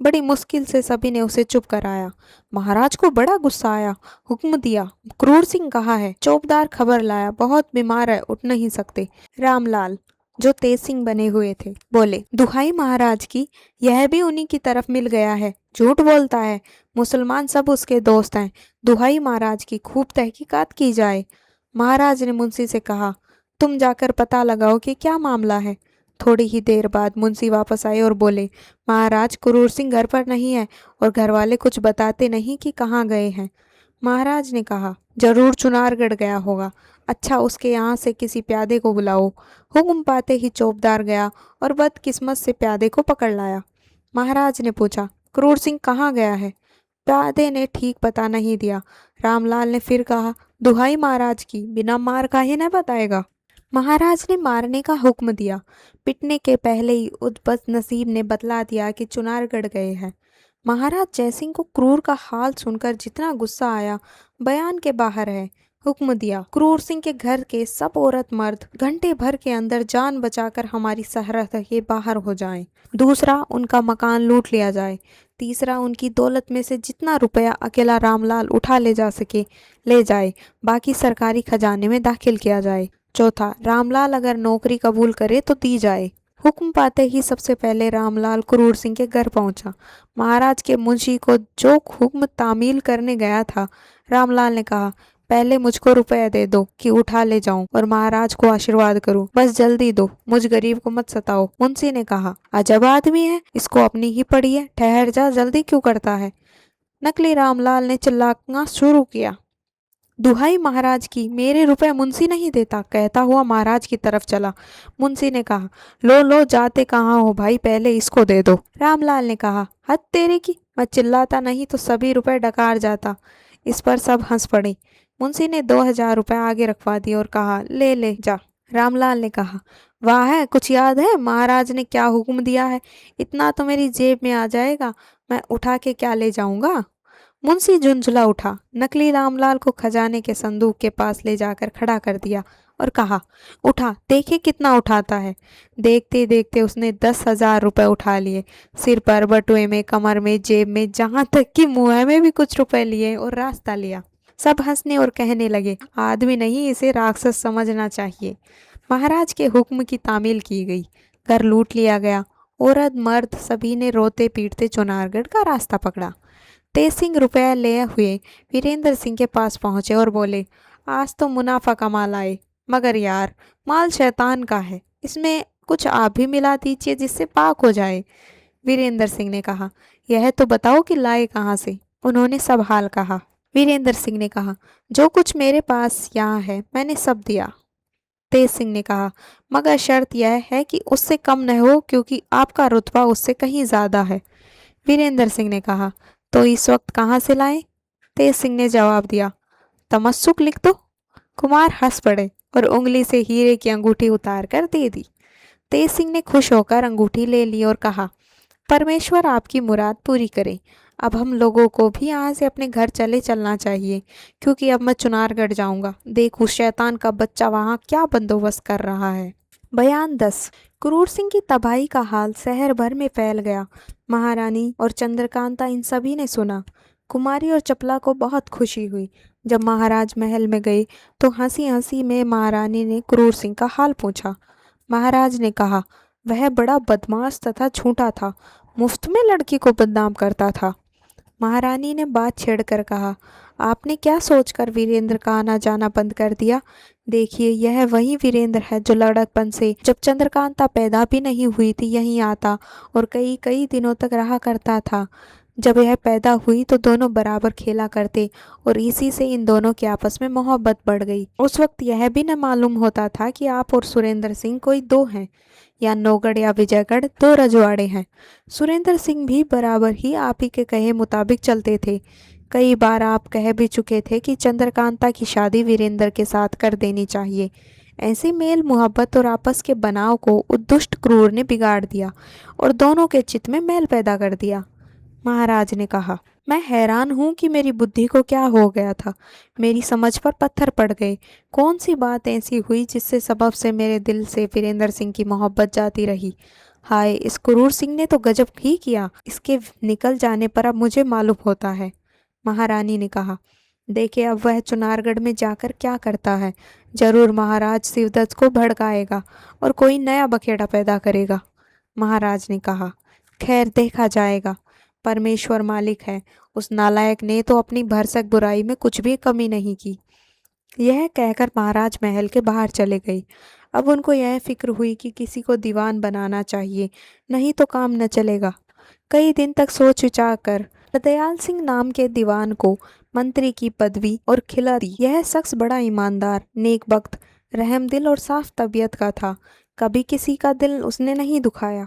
बड़ी मुश्किल से सभी ने उसे चुप कराया। महाराज को बड़ा गुस्सा आया। हुक्म दिया, क्रूर सिंह कहाँ है। चौबदार खबर लाया, बहुत बीमार है, उठ नहीं सकते। रामलाल, जो तेज सिंह बने हुए थे, बोले, दुहाई महाराज की, यह भी उन्हीं की तरफ मिल गया है। झूठ बोलता है, मुसलमान सब उसके दोस्त हैं। दुहाई महाराज की, खूब तहकीकात की जाए। महाराज ने मुंशी से कहा, तुम जाकर पता लगाओ कि क्या मामला है। थोड़ी ही देर बाद मुंशी वापस आए और बोले, महाराज, क्रूर सिंह घर पर नहीं है और घर वाले कुछ बताते नहीं कि कहाँ गए हैं। महाराज ने कहा, जरूर चुनारगढ़ गया होगा। अच्छा, उसके यहाँ से किसी प्यादे को बुलाओ। हुक्म पाते ही चौबदार गया और बदकिस्मत से प्यादे को पकड़ लाया। महाराज ने पूछा, क्रूर सिंह कहाँ गया है। प्यादे ने ठीक पता नहीं दिया। रामलाल ने फिर कहा, दुहाई महाराज की, बिना मार काहे न बताएगा। महाराज ने मारने का हुक्म दिया। पिटने के पहले ही उद्बत नसीब ने बतला दिया कि चुनारगढ़ गए हैं। महाराज जयसिंह को क्रूर का हाल सुनकर जितना गुस्सा आया, बयान के बाहर है। हुक्म दिया, क्रूर सिंह के घर के सब औरत मर्द घंटे भर के अंदर जान बचाकर हमारी सरहद के बाहर हो जाएं। दूसरा, उनका मकान लूट लिया जाए। तीसरा, उनकी दौलत में से जितना रुपया अकेला रामलाल उठा ले जा सके ले जाए, बाकी सरकारी खजाने में दाखिल किया जाए। चौथा, रामलाल अगर नौकरी कबूल करे तो दी जाए। हुक्म पाते ही सबसे पहले रामलाल क्रूर सिंह के घर पहुंचा। महाराज के मुंशी को जो हुक्म तामील करने गया था, रामलाल ने कहा, पहले मुझको रुपए दे दो कि उठा ले जाऊं और महाराज को आशीर्वाद करूं। बस जल्दी दो, मुझ गरीब को मत सताओ। मुंशी ने कहा, अजब आदमी है, इसको अपनी ही पड़ी है। ठहर जा, जल्दी क्यों करता है। नकली रामलाल ने चिल्लाना शुरू किया, दुहाई महाराज की, मेरे रुपए मुंशी नहीं देता, कहता हुआ महाराज की तरफ चला। मुंशी ने कहा, लो लो, जाते कहाँ हो भाई, पहले इसको दे दो। रामलाल ने कहा, हद तेरे की, मैं चिल्लाता नहीं तो सभी रुपए डकार जाता। इस पर सब हंस पड़े। मुंशी ने 2000 रुपए आगे रखवा दिए और कहा, ले ले जा। रामलाल ने कहा, वाह है, कुछ याद है महाराज ने क्या हुक्म दिया है। इतना तो मेरी जेब में आ जाएगा, मैं उठा के क्या ले जाऊंगा। मुंशी झुंझला उठा, नकली रामलाल को खजाने के संदूक के पास ले जाकर खड़ा कर दिया और कहा, उठा, देखे कितना उठाता है। देखते देखते उसने 10,000 रुपए उठा लिए। सिर पर, बटुए में, कमर में, जेब में, जहां तक कि मुंह में भी कुछ रुपए लिए और रास्ता लिया। सब हंसने और कहने लगे, आदमी नहीं, इसे राक्षस समझना चाहिए। महाराज के हुक्म की तामील की गई। घर लूट लिया गया। औरत मर्द सभी ने रोते पीटते चुनारगढ़ का रास्ता पकड़ा। तेज सिंह रुपया लिए हुए वीरेंद्र सिंह के पास पहुंचे और बोले, आज तो मुनाफा कमा लाए, मगर यार माल शैतान का है, इसमें कुछ आप भी मिला दीजिए जिससे पाक हो जाए। वीरेंद्र सिंह ने कहा, यह तो बताओ कि लाए कहाँ से। उन्होंने सब हाल कहा। वीरेंद्र सिंह ने कहा, जो कुछ मेरे पास यहाँ है मैंने सब दिया। तेज सिंह ने कहा, मगर शर्त यह है कि उससे कम न हो, क्योंकि आपका रुतबा उससे कहीं ज्यादा है। वीरेंद्र सिंह ने कहा, तो इस वक्त कहाँ से लाएं? तेज सिंह ने जवाब दिया, तमस्सुक लिख दो। कुमार हंस पड़े और उंगली से हीरे की अंगूठी उतार कर दे दी। तेज सिंह ने खुश होकर अंगूठी ले ली और कहा, परमेश्वर आपकी मुराद पूरी करे। अब हम लोगों को भी यहाँ से अपने घर चले चलना चाहिए, क्योंकि अब मैं चुनारगढ़ जाऊंगा। देखूं शैतान का बच्चा वहाँ क्या बंदोबस्त कर रहा है। बयान 10। क्रूर सिंह की तबाही का हाल शहर भर में फैल गया। महारानी और चंद्रकांता इन सभी ने सुना। कुमारी और चपला को बहुत खुशी हुई। जब महाराज महल में गए तो हंसी हंसी में महारानी ने क्रूर सिंह का हाल पूछा। महाराज ने कहा, वह बड़ा बदमाश तथा झूठा था, मुफ्त में लड़की को बदनाम करता था। महारानी ने बात छेड़कर कहा, आपने क्या सोचकर वीरेंद्र का आना जाना बंद कर दिया। देखिए, यह वही वीरेंद्र है जो लड़कपन से, जब चंद्रकांता पैदा भी नहीं हुई थी, यहीं आता और कई कई दिनों तक रहा करता था। जब यह पैदा हुई तो दोनों बराबर खेला करते और इसी से इन दोनों की आपस में मोहब्बत बढ़ गई। उस वक्त यह भी न मालूम होता था कि आप और सुरेंद्र सिंह कोई दो हैं, या नौगढ़ या विजयगढ़ दो रजवाड़े हैं। सुरेंद्र सिंह भी बराबर ही आप ही के कहे मुताबिक चलते थे। कई बार आप कह भी चुके थे कि चंद्रकांता की शादी वीरेंद्र के साथ कर देनी चाहिए। ऐसे मेल मोहब्बत और आपस के बनाव को उस दुष्ट क्रूर ने बिगाड़ दिया और दोनों के चित्त में मैल पैदा कर दिया। महाराज ने कहा, मैं हैरान हूँ कि मेरी बुद्धि को क्या हो गया था। मेरी समझ पर पत्थर पड़ गए। कौन सी बात ऐसी हुई जिससे सबब से मेरे दिल से वीरेंद्र सिंह की मोहब्बत जाती रही। हाय, इस क्रूर सिंह ने तो गजब ही किया। इसके निकल जाने पर अब मुझे मालूम होता है। महारानी ने कहा, देखे अब वह चुनारगढ़ में जाकर क्या करता है। जरूर महाराज शिवदत्त को भड़काएगा और कोई नया बखेड़ा पैदा करेगा। महाराज ने कहा, खैर देखा जाएगा, परमेश्वर मालिक है। उस नालायक ने तो अपनी भरसक बुराई में कुछ भी कमी नहीं की। यह कहकर महाराज महल के बाहर चले गए। अब उनको यह फिक्र हुई कि किसी को दीवान बनाना चाहिए, नहीं तो काम न चलेगा। कई दिन तक सोच विचार कर दयाल सिंह नाम के दीवान को मंत्री की पदवी और खिला दी। यह शख्स बड़ा ईमानदार, नेकबख्त, रहमदिल और साफ तबीयत का था। कभी किसी का दिल उसने नहीं दुखाया।